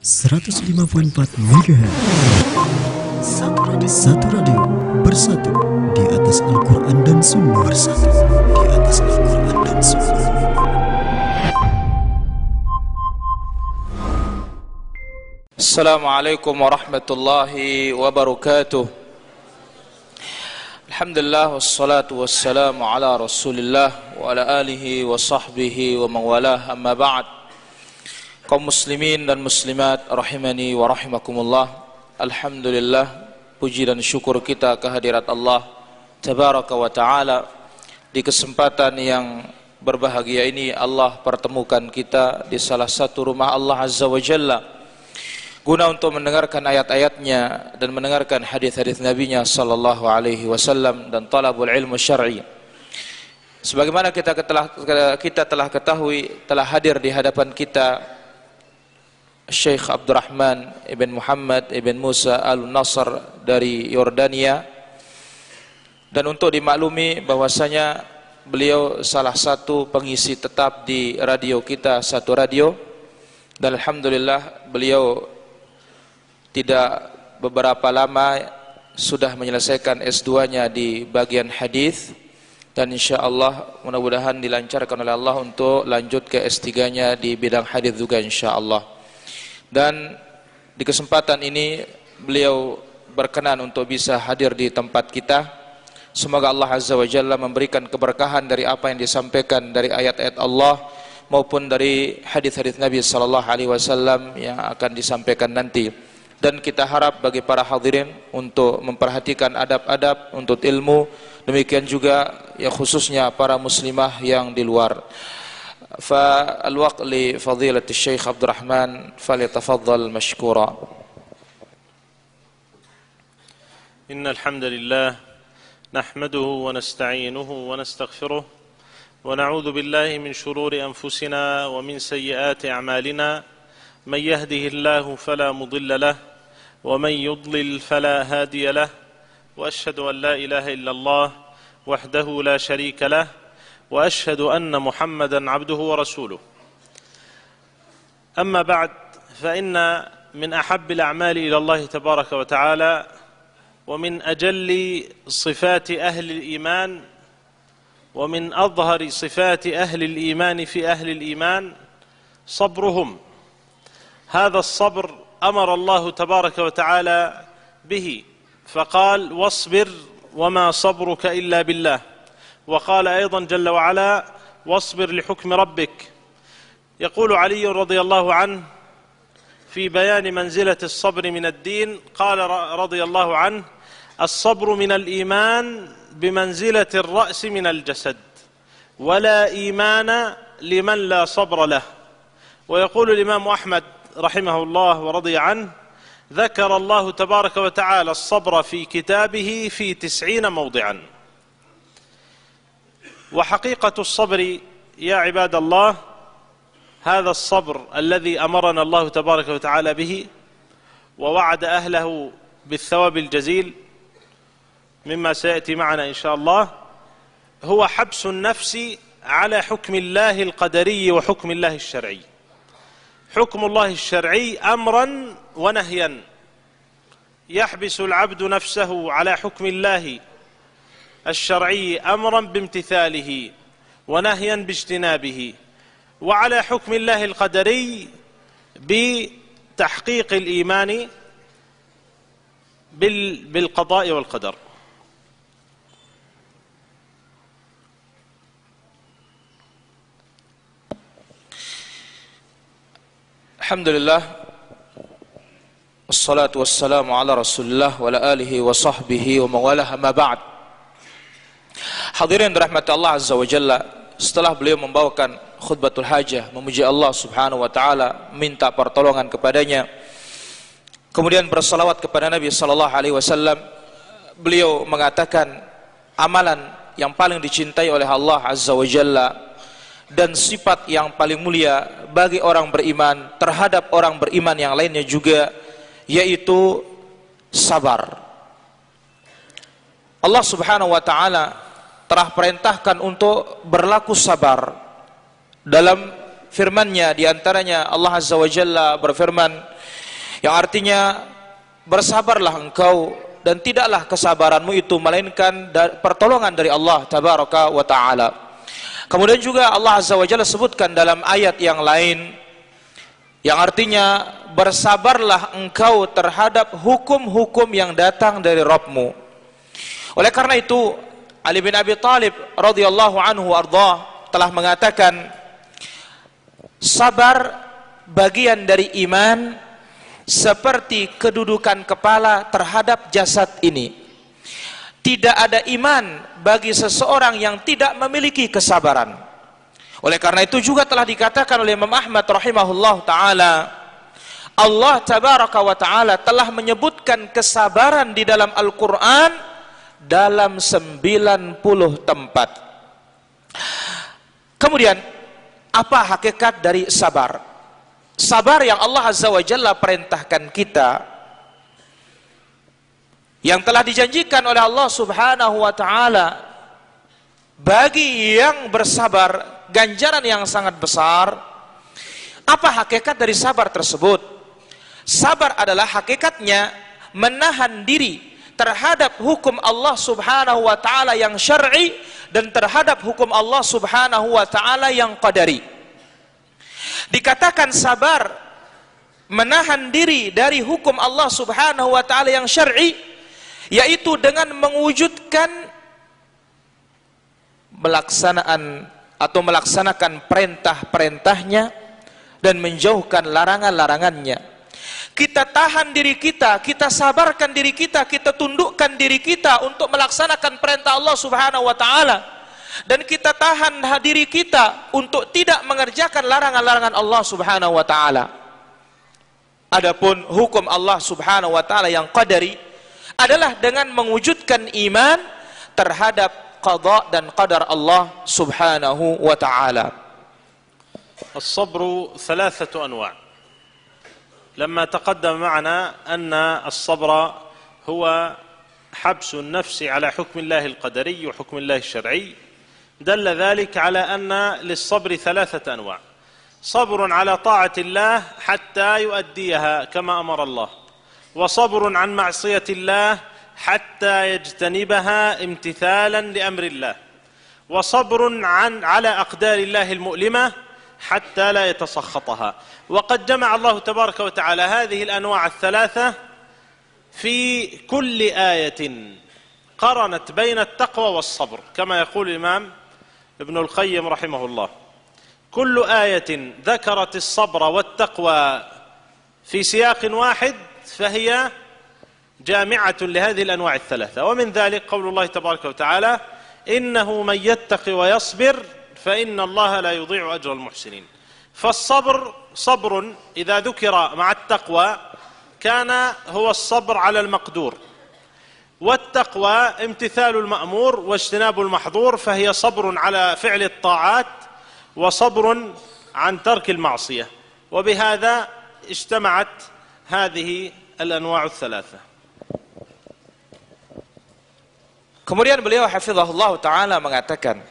105.4 MHz. Satu radio bersatu di atas Al-Quran dan Sunnah. Bersatu di atas Al-Quran dan Sunnah. Assalamualaikum warahmatullahi wabarakatuh. Alhamdulillah wassalatu wassalamu ala Rasulillah wa ala alihi wa sahbihi wa mawalah, amma ba'd. Kaum muslimin dan muslimat rahimani wa rahimakumullah. Alhamdulillah, puji dan syukur kita kehadirat Allah tabaraka wa ta'ala. Di kesempatan yang berbahagia ini Allah pertemukan kita di salah satu rumah Allah azza wa jalla, guna untuk mendengarkan ayat-ayatnya dan mendengarkan hadis-hadis Nabi-Nya sallallahu alaihi wasallam dan talabul ilmu syar'i. Sebagaimana kita telah ketahui, telah hadir di hadapan kita Syekh Abdurrahman ibn Muhammad ibn Musa al-Nasr dari Yordania, dan untuk dimaklumi bahwasanya beliau salah satu pengisi tetap di radio kita, satu radio, dan alhamdulillah beliau tidak beberapa lama sudah menyelesaikan S2-nya di bagian hadis, dan insyaallah mudah-mudahan dilancarkan oleh Allah untuk lanjut ke S3-nya di bidang hadis juga insyaallah. Dan di kesempatan ini beliau berkenan untuk bisa hadir di tempat kita. Semoga Allah azza wa jalla memberikan keberkahan dari apa yang disampaikan dari ayat-ayat Allah maupun dari hadis-hadis Nabi sallallahu alaihi wasallam yang akan disampaikan nanti. Dan kita harap bagi para hadirin untuk memperhatikan adab-adab untuk ilmu, demikian juga ya khususnya para muslimah yang di luar. Fa al-waqt li fadilati Syekh Abdurrahman falyatafaddal mashkura. Innal hamdalillah nahmaduhu wa nasta'inuhu wa nastaghfiruh wa na'udzu billahi min shururi anfusina wa min sayyiati a'malina. من يهده الله فلا مضل له ومن يضلل فلا هادي له وأشهد أن لا إله إلا الله وحده لا شريك له وأشهد أن محمدا عبده ورسوله. أما بعد، فإن من أحب الأعمال إلى الله تبارك وتعالى ومن أجل صفات أهل الإيمان ومن أظهر صفات أهل الإيمان في أهل الإيمان صبرهم. هذا الصبر أمر الله تبارك وتعالى به، فقال: واصبر وما صبرك إلا بالله. وقال أيضا جل وعلا: واصبر لحكم ربك. يقول علي رضي الله عنه في بيان منزلة الصبر من الدين، قال رضي الله عنه: الصبر من الإيمان بمنزلة الرأس من الجسد، ولا إيمان لمن لا صبر له. ويقول الإمام أحمد رحمه الله ورضي عنه: ذكر الله تبارك وتعالى الصبر في كتابه في 90 موضعا. وحقيقة الصبر يا عباد الله هذا الصبر الذي أمرنا الله تبارك وتعالى به ووعد أهله بالثواب الجزيل مما سيأتي معنا إن شاء الله، هو حبس النفس على حكم الله القدري وحكم الله الشرعي. حكم الله الشرعي أمرا ونهيا، يحبس العبد نفسه على حكم الله الشرعي أمرا بامتثاله ونهيا باجتنابه، وعلى حكم الله القدري بتحقيق الإيمان بالقضاء والقدر. Alhamdulillah, wassalatu wassalamu ala Rasulillah wa ala alihi wa sahbihi wa mawalah, amma ba'd. Hadirin dirahmati Allah azza wa jalla, setelah beliau membawakan khutbatul hajah, memuji Allah subhanahu wa ta'ala, minta pertolongan kepadanya, kemudian bersalawat kepada Nabi sallallahu alaihi wasallam, beliau mengatakan amalan yang paling dicintai oleh Allah azza wa jalla dan sifat yang paling mulia bagi orang beriman terhadap orang beriman yang lainnya juga, yaitu sabar. Allah subhanahu wa ta'ala telah perintahkan untuk berlaku sabar dalam firman-Nya, di antaranya Allah Azza wa Jalla berfirman yang artinya bersabarlah engkau dan tidaklah kesabaranmu itu melainkan pertolongan dari Allah Tabaraka wa Ta'ala. Kemudian juga Allah Azza wa Jalla sebutkan dalam ayat yang lain yang artinya bersabarlah engkau terhadap hukum-hukum yang datang dari Rabbmu. Oleh karena itu Ali bin Abi Thalib radhiyallahu anhu arda telah mengatakan, sabar bagian dari iman seperti kedudukan kepala terhadap jasad ini. Tidak ada iman bagi seseorang yang tidak memiliki kesabaran. Oleh karena itu juga telah dikatakan oleh Imam Ahmad rahimahullah ta'ala, Allah Tabaraka wa Ta'ala telah menyebutkan kesabaran di dalam Al-Quran dalam 90 tempat. Kemudian apa hakikat dari sabar? Sabar yang Allah Azza wa Jalla perintahkan kita, yang telah dijanjikan oleh Allah Subhanahu wa Ta'ala bagi yang bersabar ganjaran yang sangat besar. Apa hakikat dari sabar tersebut? Sabar adalah hakikatnya menahan diri terhadap hukum Allah Subhanahu wa Ta'ala yang syar'i dan terhadap hukum Allah Subhanahu wa Ta'ala yang qadari. Dikatakan sabar menahan diri dari hukum Allah Subhanahu wa Ta'ala yang syar'i, yaitu dengan mewujudkan melaksanakan perintah-perintahnya dan menjauhkan larangan-larangannya. Kita tahan diri kita, kita sabarkan diri kita, kita tundukkan diri kita untuk melaksanakan perintah Allah Subhanahu wa Ta'ala, dan kita tahan diri kita untuk tidak mengerjakan larangan-larangan Allah Subhanahu wa Ta'ala. Adapun hukum Allah Subhanahu wa Ta'ala yang qadari adalah dengan mewujudkan iman terhadap qada dan qadar Allah Subhanahu wa Ta'ala. الصبر ثلاثة أنواع. لما تقدم معنا أن الصبر هو حبس النفس على حكم الله القدري وحكم الله الشرعي، دل ذلك على أن للصبر ثلاثة أنواع: صبر على طاعة الله حتى يؤديها كما أمر الله، وصبر عن معصية الله حتى يجتنبها امتثالا لأمر الله، وصبر على أقدار الله المؤلمة حتى لا يتسخطها. وقد جمع الله تبارك وتعالى هذه الأنواع الثلاثة في كل آية قرنت بين التقوى والصبر، كما يقول الإمام ابن القيم رحمه الله: كل آية ذكرت الصبر والتقوى في سياق واحد فهي جامعة لهذه الأنواع الثلاثة. ومن ذلك قول الله تبارك وتعالى: إنه من يتق ويصبر فإن الله لا يضيع أجر المحسنين. فالصبر صبر إذا ذكر مع التقوى كان هو الصبر على المقدور، والتقوى امتثال المأمور واجتناب المحظور، فهي صبر على فعل الطاعات وصبر عن ترك المعصية. وبهذا اجتمعت هذه الأنواع الثلاثة. Kemudian beliau hafizahullah ta'ala mengatakan,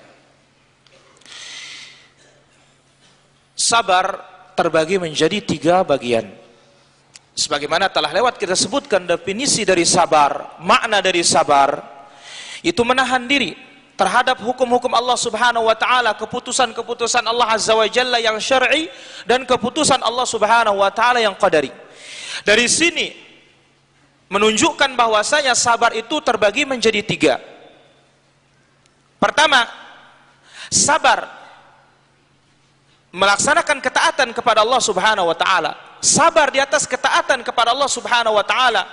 sabar terbagi menjadi 3 bagian. Sebagaimana telah lewat kita sebutkan definisi dari sabar, makna dari sabar itu menahan diri terhadap hukum-hukum Allah Subhanahu wa Ta'ala, keputusan-keputusan Allah Azza wa Jalla yang syar'i dan keputusan Allah Subhanahu wa Ta'ala yang qadari. Dari sini menunjukkan bahwasanya sabar itu terbagi menjadi 3. Pertama, sabar melaksanakan ketaatan kepada Allah Subhanahu wa Ta'ala, sabar di atas ketaatan kepada Allah Subhanahu wa Ta'ala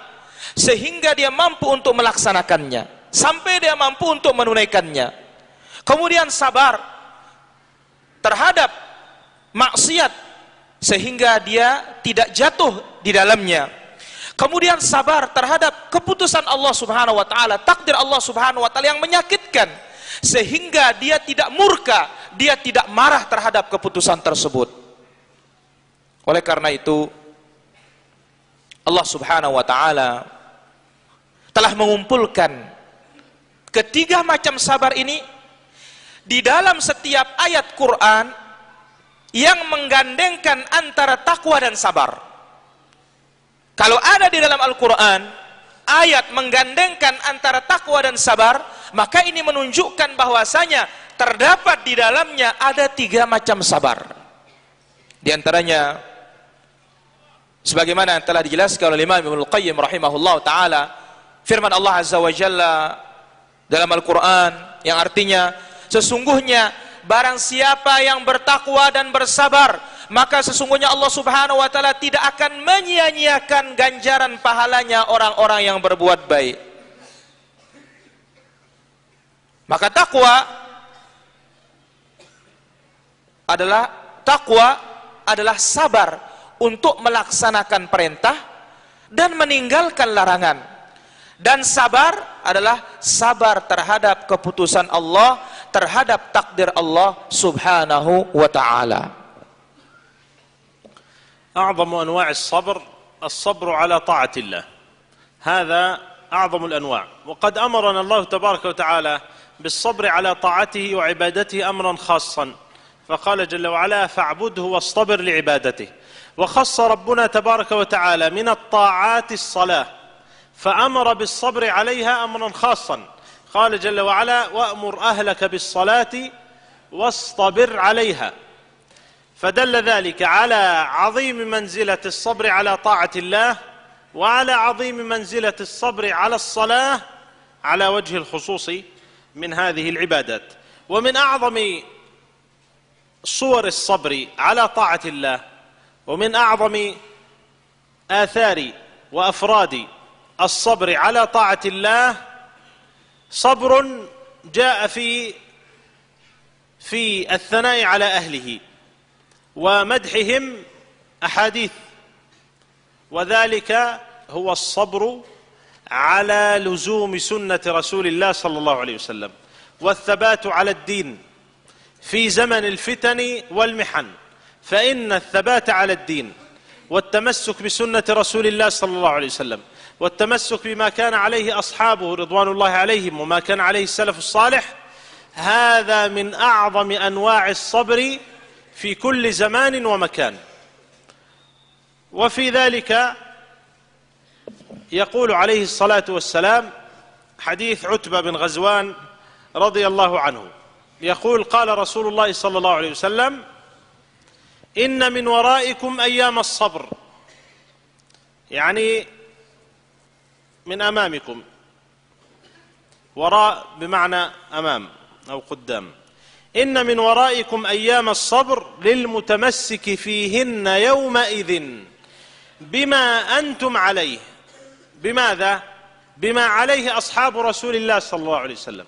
sehingga dia mampu untuk melaksanakannya, sampai dia mampu untuk menunaikannya. Kemudian sabar terhadap maksiat sehingga dia tidak jatuh di dalamnya. Kemudian sabar terhadap keputusan Allah Subhanahu wa Ta'ala, takdir Allah Subhanahu wa Ta'ala yang menyakitkan, sehingga dia tidak murka, dia tidak marah terhadap keputusan tersebut. Oleh karena itu Allah Subhanahu wa Ta'ala telah mengumpulkan 3 macam sabar ini di dalam setiap ayat Quran yang menggandengkan antara takwa dan sabar. Kalau ada di dalam Al-Quran ayat menggandengkan antara takwa dan sabar, maka ini menunjukkan bahwasanya terdapat di dalamnya ada 3 macam sabar. Di antaranya sebagaimana telah dijelaskan oleh Imam Ibnul Qayyim rahimahullah ta'ala, firman Allah Azza wa Jalla dalam Al-Quran yang artinya, sesungguhnya barang siapa yang bertakwa dan bersabar, maka sesungguhnya Allah Subhanahu wa ta'ala tidak akan menyia-nyiakan ganjaran pahalanya orang-orang yang berbuat baik. Maka takwa adalah sabar untuk melaksanakan perintah dan meninggalkan larangan. Dan sabar adalah sabar terhadap keputusan Allah, terhadap takdir Allah Subhanahu wa ta'ala. أعظم أنواع الصبر على طاعة الله، هذا أعظم الأنواع. وقد أمرنا الله تبارك وتعالى بالصبر على طاعته وعبادته أمرا خاصا، فقال جل وعلا فاعبده واصطبر لعبادته. وخص ربنا تبارك وتعالى من الطاعات الصلاة، فأمر بالصبر عليها أمرا خاصا، قال جل وعلا وأمر أهلك بالصلاة واصطبر عليها. فدل ذلك على عظيم منزلة الصبر على طاعة الله، وعلى عظيم منزلة الصبر على الصلاة على وجه الخصوص من هذه العبادات. ومن أعظم صور الصبر على طاعة الله، ومن أعظم آثار وأفراد الصبر على طاعة الله صبر جاء في الثناء على أهله ومدحهم أحاديث، وذلك هو الصبر على لزوم سنة رسول الله صلى الله عليه وسلم، والثبات على الدين في زمن الفتن والمحن. فإن الثبات على الدين والتمسك بسنة رسول الله صلى الله عليه وسلم والتمسك بما كان عليه أصحابه رضوان الله عليهم وما كان عليه السلف الصالح، هذا من أعظم أنواع الصبر في كل زمان ومكان. وفي ذلك يقول عليه الصلاة والسلام حديث عتبة بن غزوان رضي الله عنه، يقول قال رسول الله صلى الله عليه وسلم إن من ورائكم أيام الصبر، يعني من أمامكم، وراء بمعنى أمام أو قدام، إن من ورائكم أيام الصبر للمتمسك فيهن يومئذ بما أنتم عليه. بماذا؟ بما عليه أصحاب رسول الله صلى الله عليه وسلم.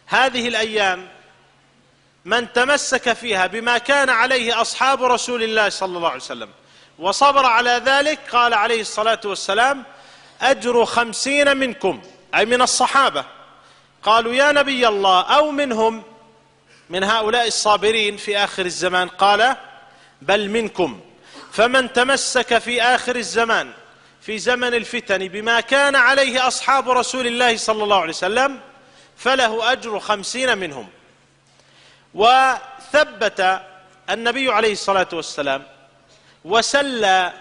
هذه الأيام من تمسك فيها بما كان عليه أصحاب رسول الله صلى الله عليه وسلم وصبر على ذلك، قال عليه الصلاة والسلام أجر 50 منكم، أي من الصحابة. قالوا يا نبي الله أو منهم، من هؤلاء الصابرين في آخر الزمان؟ قال بل منكم. فمن تمسك في آخر الزمان في زمن الفتن بما كان عليه أصحاب رسول الله صلى الله عليه وسلم فله أجر 50 منهم. وثبت النبي عليه الصلاة والسلام وسلى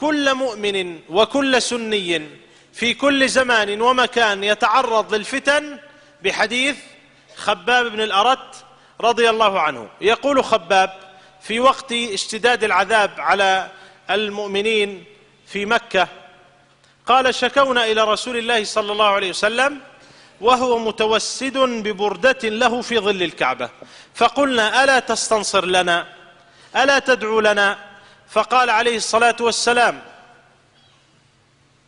كل مؤمن وكل سني في كل زمان ومكان يتعرض للفتن بحديث خباب بن الأرت رضي الله عنه. يقول خباب في وقت اشتداد العذاب على المؤمنين في مكة، قال شكونا إلى رسول الله صلى الله عليه وسلم وهو متوسد ببردة له في ظل الكعبة، فقلنا ألا تستنصر لنا، ألا تدعو لنا؟ فقال عليه الصلاة والسلام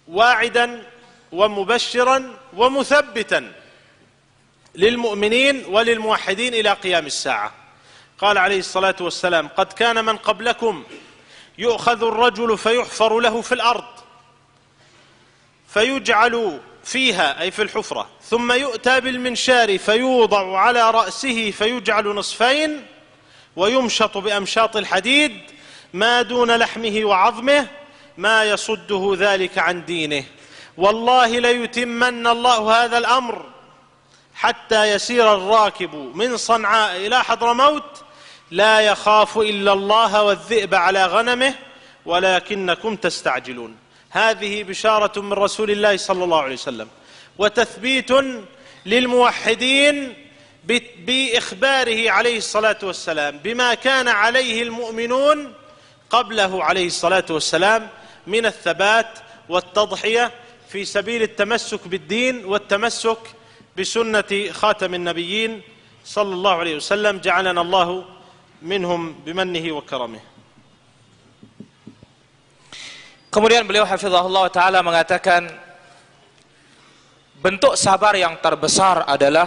واعدا ومبشرا ومثبتا للمؤمنين وللموحدين إلى قيام الساعة. قال عليه الصلاة والسلام قد كان من قبلكم يؤخذ الرجل فيحفر له في الأرض فيجعل فيها، أي في الحفرة، ثم يؤتى بالمنشار فيوضع على رأسه فيجعل نصفين ويمشط بأمشاط الحديد ما دون لحمه وعظمه ما يصده ذلك عن دينه. والله ليتمن الله هذا الأمر حتى يسير الراكب من صنعاء إلى حضرموت لا يخاف إلا الله والذئب على غنمه ولكنكم تستعجلون. هذه بشارة من رسول الله صلى الله عليه وسلم، وتثبيت للموحدين بإخباره عليه الصلاة والسلام بما كان عليه المؤمنون قبله عليه الصلاة والسلام من الثبات والتضحية في سبيل التمسك بالدين والتمسك بسنة خاتم النبيين صلى الله عليه وسلم. جعلنا الله منهم بمنه وكرمه. Kemudian beliau hafizahullah ta'ala mengatakan, bentuk sabar yang terbesar adalah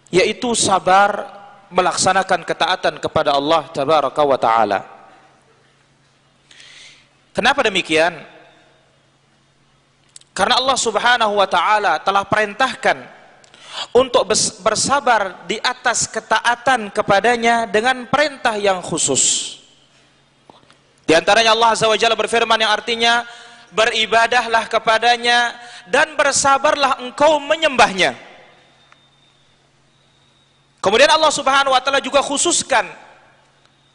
yaitu sabar melaksanakan ketaatan kepada Allah tabaraka wa ta'ala. Kenapa demikian? Karena Allah subhanahu wa ta'ala telah perintahkan untuk bersabar di atas ketaatan kepadanya dengan perintah yang khusus. Di antaranya Allah azza wa jalla berfirman yang artinya, beribadahlah kepadanya dan bersabarlah engkau menyembahnya. Kemudian Allah subhanahu wa ta'ala juga khususkan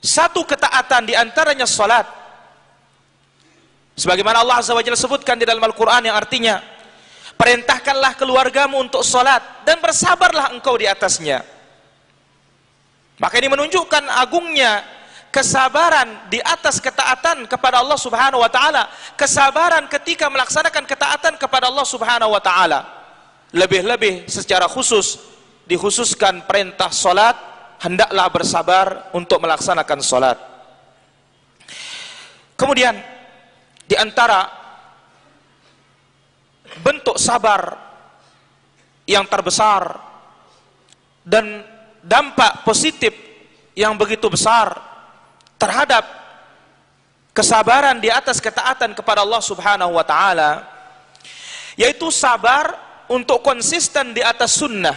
satu ketaatan, di antaranya salat. Sebagaimana Allah azza wa jalla sebutkan di dalam Al-Quran yang artinya, perintahkanlah keluargamu untuk salat dan bersabarlah engkau di atasnya. Maka ini menunjukkan agungnya kesabaran di atas ketaatan kepada Allah subhanahu wa ta'ala, kesabaran ketika melaksanakan ketaatan kepada Allah subhanahu wa ta'ala. Lebih-lebih secara khusus dikhususkan perintah salat, hendaklah bersabar untuk melaksanakan salat. Kemudian di antara bentuk sabar yang terbesar dan dampak positif yang begitu besar terhadap kesabaran di atas ketaatan kepada Allah subhanahu wa ta'ala, yaitu sabar untuk konsisten di atas sunnah,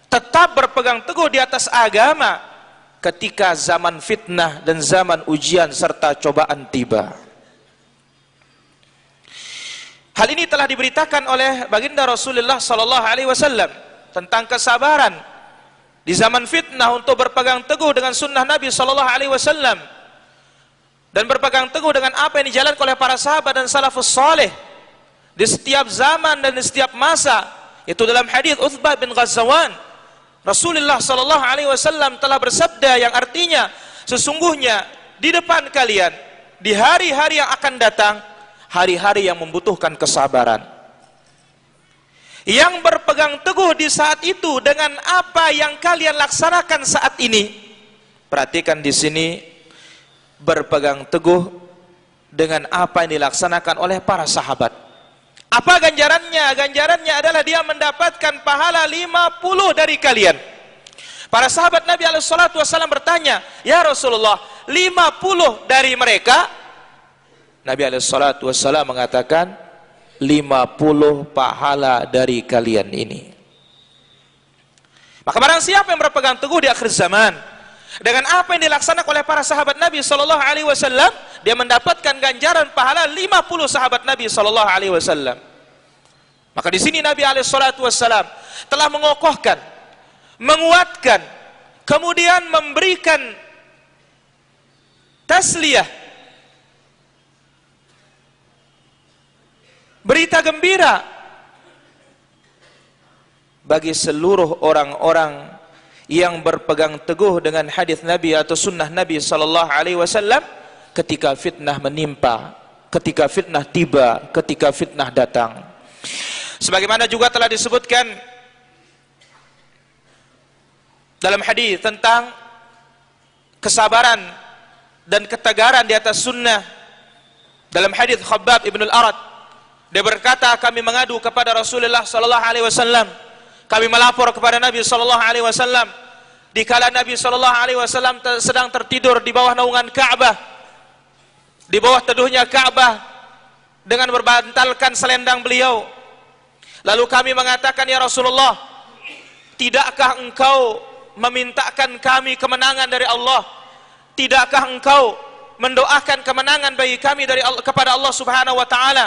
tetap berpegang teguh di atas agama ketika zaman fitnah dan zaman ujian serta cobaan tiba. Hal ini telah diberitakan oleh baginda Rasulullah sallallahu alaihi wasallam tentang kesabaran di zaman fitnah untuk berpegang teguh dengan sunnah Nabi sallallahu alaihi wasallam dan berpegang teguh dengan apa yang dijalankan oleh para sahabat dan salafus saleh di setiap zaman dan di setiap masa. Itu dalam hadis Utsbah bin Ghazwan, Rasulullah sallallahu alaihi wasallam telah bersabda yang artinya, sesungguhnya di depan kalian di hari-hari yang akan datang, hari-hari yang membutuhkan kesabaran. Yang berpegang teguh di saat itu dengan apa yang kalian laksanakan saat ini. Perhatikan di sini, berpegang teguh dengan apa yang dilaksanakan oleh para sahabat. Apa ganjarannya? Ganjarannya adalah dia mendapatkan pahala 50 dari kalian. Para sahabat Nabi SAW bertanya, ya Rasulullah, 50 dari mereka? Nabi SAW mengatakan, 50 pahala dari kalian ini. Maka barang siapa yang berpegang teguh di akhir zaman dengan apa yang dilaksanakan oleh para sahabat Nabi SAW, dia mendapatkan ganjaran pahala 50 sahabat Nabi SAW. Maka di sini Nabi SAW telah mengokohkan, menguatkan, kemudian memberikan tasliyah, berita gembira bagi seluruh orang-orang yang berpegang teguh dengan hadis Nabi atau sunnah Nabi sallallahu alaihi wasallam ketika fitnah menimpa, ketika fitnah tiba, ketika fitnah datang. Sebagaimana juga telah disebutkan dalam hadis tentang kesabaran dan ketegaran di atas sunnah. Dalam hadis Khabbab ibn al-Arad, dia berkata, kami mengadu kepada Rasulullah sallallahu alaihi wasallam, kami melapor kepada Nabi sallallahu alaihi wasallam dikala Nabi sallallahu alaihi wasallam sedang tertidur di bawah naungan Ka'bah, di bawah teduhnya Ka'bah dengan berbantalkan selendang beliau. Lalu kami mengatakan, ya Rasulullah, tidakkah engkau memintakan kami kemenangan dari Allah? Tidakkah engkau mendoakan kemenangan bagi kami dari Allah, kepada Allah Subhanahu wa taala?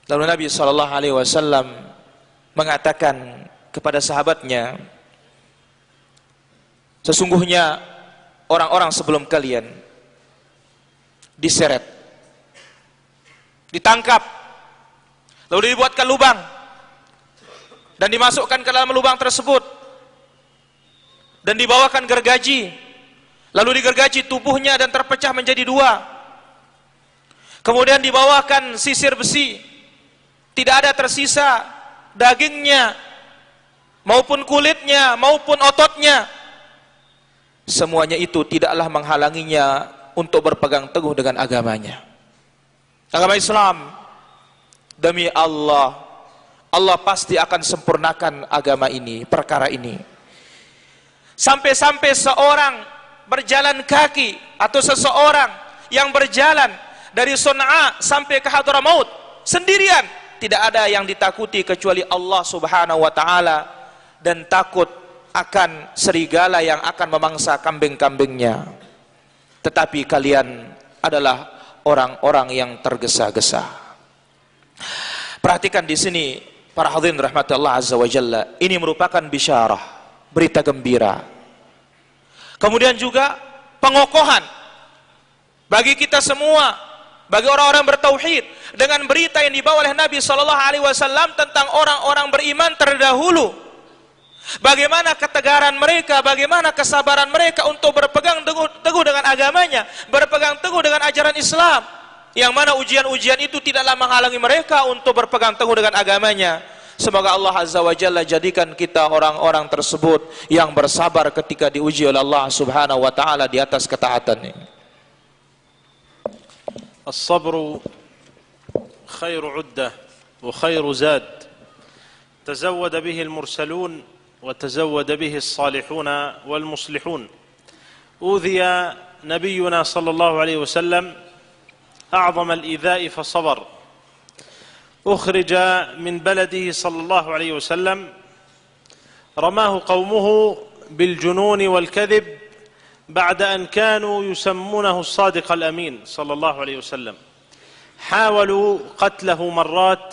Lalu Nabi sallallahu alaihi wasallam mengatakan kepada sahabatnya, sesungguhnya orang-orang sebelum kalian diseret, ditangkap, lalu dibuatkan lubang dan dimasukkan ke dalam lubang tersebut dan dibawakan gergaji, lalu digergaji tubuhnya dan terpecah menjadi dua, kemudian dibawakan sisir besi, tidak ada tersisa dagingnya maupun kulitnya maupun ototnya. Semuanya itu tidaklah menghalanginya untuk berpegang teguh dengan agamanya, agama Islam. Demi Allah, Allah pasti akan sempurnakan agama ini, perkara ini. Sampai-sampai seorang berjalan kaki atau seseorang yang berjalan dari Son'a sampai ke Hadramaut sendirian, tidak ada yang ditakuti kecuali Allah Subhanahu wa taala, dan takut akan serigala yang akan memangsa kambing-kambingnya. Tetapi kalian adalah orang-orang yang tergesa-gesa. Perhatikan di sini para hadirin rahmat Allah azza wa jalla, ini merupakan bisyarah, berita gembira. Kemudian juga pengokohan bagi kita semua, bagi orang-orang bertauhid, dengan berita yang dibawa oleh Nabi SAW tentang orang-orang beriman terdahulu. Bagaimana ketegaran mereka, bagaimana kesabaran mereka untuk berpegang teguh dengan agamanya, berpegang teguh dengan ajaran Islam, yang mana ujian-ujian itu tidaklah menghalangi mereka untuk berpegang teguh dengan agamanya. Semoga Allah Azza wa Jalla jadikan kita orang-orang tersebut yang bersabar ketika diuji oleh Allah Subhanahu wa taala di atas ketaatan ini. As-sabru khairu 'uddah wa khairu zad tazawwada bihi al-mursalun wa tazawwada bihi as-salihun wal muslihun. Udhiya nabiyyuna sallallahu alaihi wasallam أعظم الإيذاء فصبر. أخرج من بلده صلى الله عليه وسلم، رماه قومه بالجنون والكذب بعد أن كانوا يسمونه الصادق الأمين صلى الله عليه وسلم. حاولوا قتله مرات،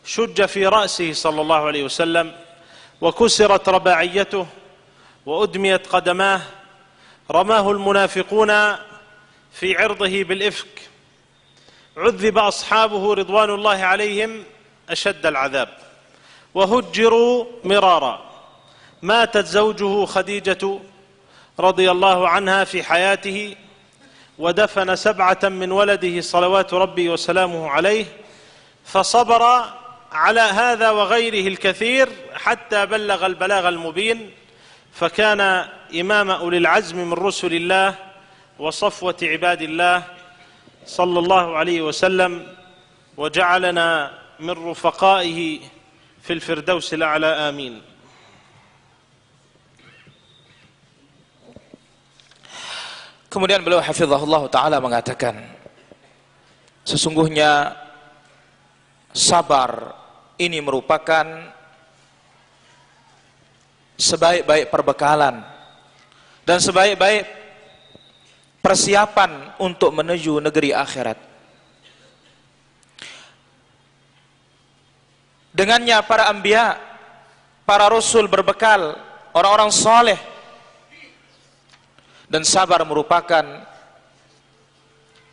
شج في رأسه صلى الله عليه وسلم، وكسرت رباعيته وأدميت قدماه. رماه المنافقون في عرضه بالإفك، عذب أصحابه رضوان الله عليهم أشد العذاب، وهجروا مرارا. ماتت زوجه خديجة رضي الله عنها في حياته، ودفن 7 من ولده صلوات ربي وسلامه عليه، فصبر على هذا وغيره الكثير حتى بلغ البلاغ المبين، فكان إمام أولي العزم من رسل الله وصفوة عباد الله صلى الله عليه وسلم، وجعلنا من رفقائه في الفردوس الأعلى آمين. Kemudian beliau hafizahullah ta'ala mengatakan, sesungguhnya sabar ini merupakan sebaik-baik perbekalan dan sebaik-baik persiapan untuk menuju negeri akhirat. Dengannya para anbiya, para rasul berbekal, orang-orang saleh, dan sabar merupakan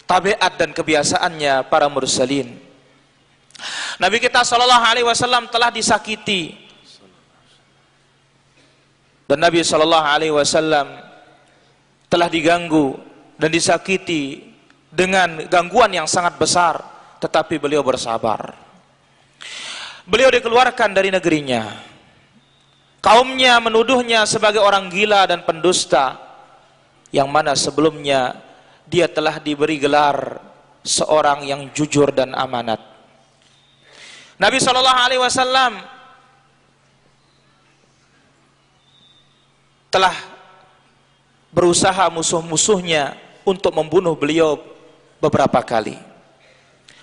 tabiat dan kebiasaannya para mursalin. Nabi kita sallallahu alaihi wasallam telah disakiti, dan Nabi sallallahu alaihi wasallam telah diganggu dan disakiti dengan gangguan yang sangat besar, tetapi beliau bersabar. Beliau dikeluarkan dari negerinya. Kaumnya menuduhnya sebagai orang gila dan pendusta, yang mana sebelumnya dia telah diberi gelar seorang yang jujur dan amanat. Nabi SAW telah berusaha musuh-musuhnya untuk membunuh beliau beberapa kali.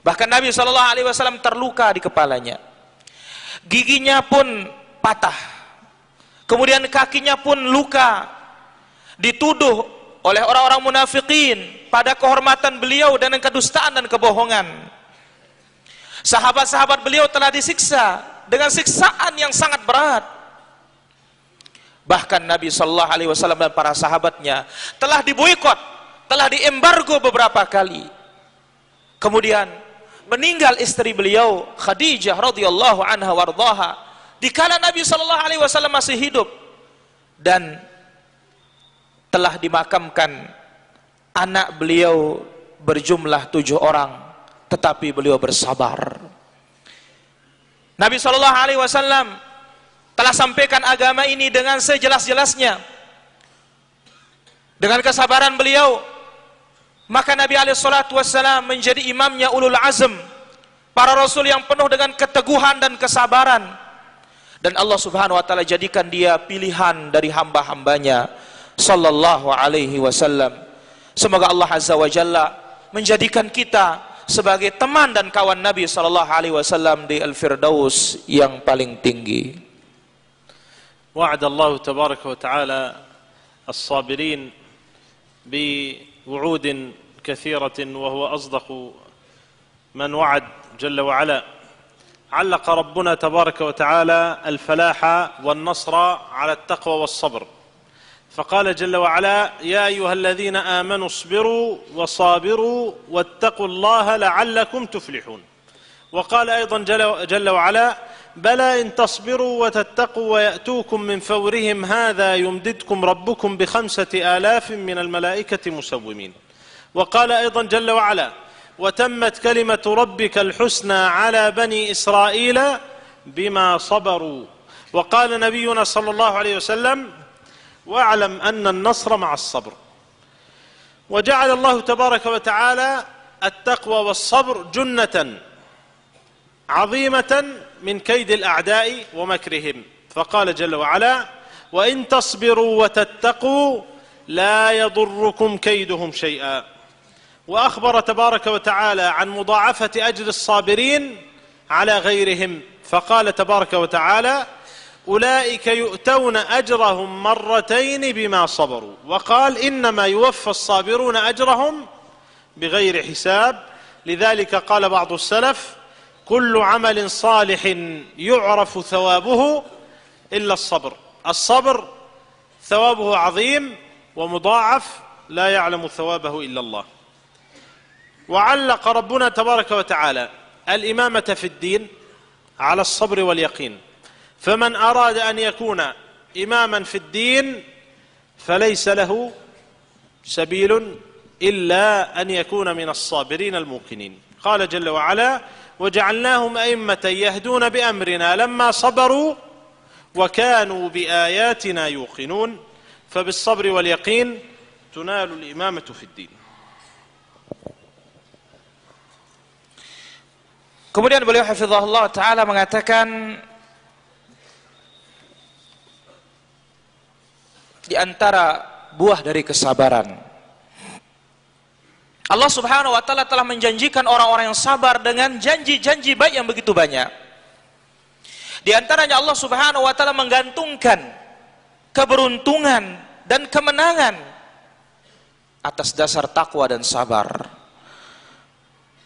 Bahkan Nabi SAW terluka di kepalanya, giginya pun patah, kemudian kakinya pun luka, dituduh oleh orang-orang munafikin pada kehormatan beliau dan kedustaan dan kebohongan. Sahabat-sahabat beliau telah disiksa dengan siksaan yang sangat berat. Bahkan Nabi sallallahu alaihi wasallam dan para sahabatnya telah diboikot, telah diembargo beberapa kali. Kemudian meninggal istri beliau Khadijah radhiyallahu anha wardaha dikala Nabi sallallahu alaihi wasallam masih hidup, dan telah dimakamkan anak beliau berjumlah 7 orang, tetapi beliau bersabar. Nabi sallallahu alaihi wasallam telah sampaikan agama ini dengan sejelas-jelasnya, dengan kesabaran beliau. Maka Nabi alaihi salatu wassalam menjadi imamnya ulul azm, para rasul yang penuh dengan keteguhan dan kesabaran, dan Allah subhanahu wa ta'ala jadikan dia pilihan dari hamba-hambanya sallallahu alaihi wasallam. Semoga Allah azza wa jalla menjadikan kita sebagai teman dan kawan Nabi sallallahu alaihi wasallam di al-firdaus yang paling tinggi. وعد الله تبارك وتعالى الصابرين بوعود كثيرة وهو أصدق من وعد جل وعلا. علق ربنا تبارك وتعالى الفلاح والنصر على التقوى والصبر، فقال جل وعلا: يا أيها الذين آمنوا اصبروا وصابروا واتقوا الله لعلكم تفلحون. وقال أيضا جل وعلا: بلى إن تصبروا وتتقوا ويأتوكم من فورهم هذا يمددكم ربكم ب5,000 من الملائكة مسومين. وقال أيضا جل وعلا: وتمت كلمة ربك الحسنى على بني إسرائيل بما صبروا. وقال نبينا صلى الله عليه وسلم: واعلم أن النصر مع الصبر. وجعل الله تبارك وتعالى التقوى والصبر جنة عظيمة من كيد الأعداء ومكرهم، فقال جل وعلا: وإن تصبروا وتتقوا لا يضركم كيدهم شيئا. وأخبر تبارك وتعالى عن مضاعفة أجر الصابرين على غيرهم، فقال تبارك وتعالى: أولئك يؤتون أجرهم مرتين بما صبروا. وقال: إنما يوفى الصابرون أجرهم بغير حساب. لذلك قال بعض السلف: كل عمل صالح يعرف ثوابه إلا الصبر. الصبر ثوابه عظيم ومضاعف لا يعلم ثوابه إلا الله. وعلق ربنا تبارك وتعالى الإمامة في الدين على الصبر واليقين، فمن أراد أن يكون إماما في الدين فليس له سبيل إلا أن يكون من الصابرين الموقنين. قال جل وعلا: وجعلناهم أئمة يهدون بأمرنا لما صبروا وكانوا بآياتنا يوقنون. فبالصبر واليقين تنال الإمامة في الدين. Kemudian beliau hafizahullah ta'ala mengatakan, di antara buah dari kesabaran, Allah subhanahu wa ta'ala telah menjanjikan orang-orang yang sabar dengan janji-janji baik yang begitu banyak. Di antaranya Allah subhanahu wa ta'ala menggantungkan keberuntungan dan kemenangan atas dasar takwa dan sabar.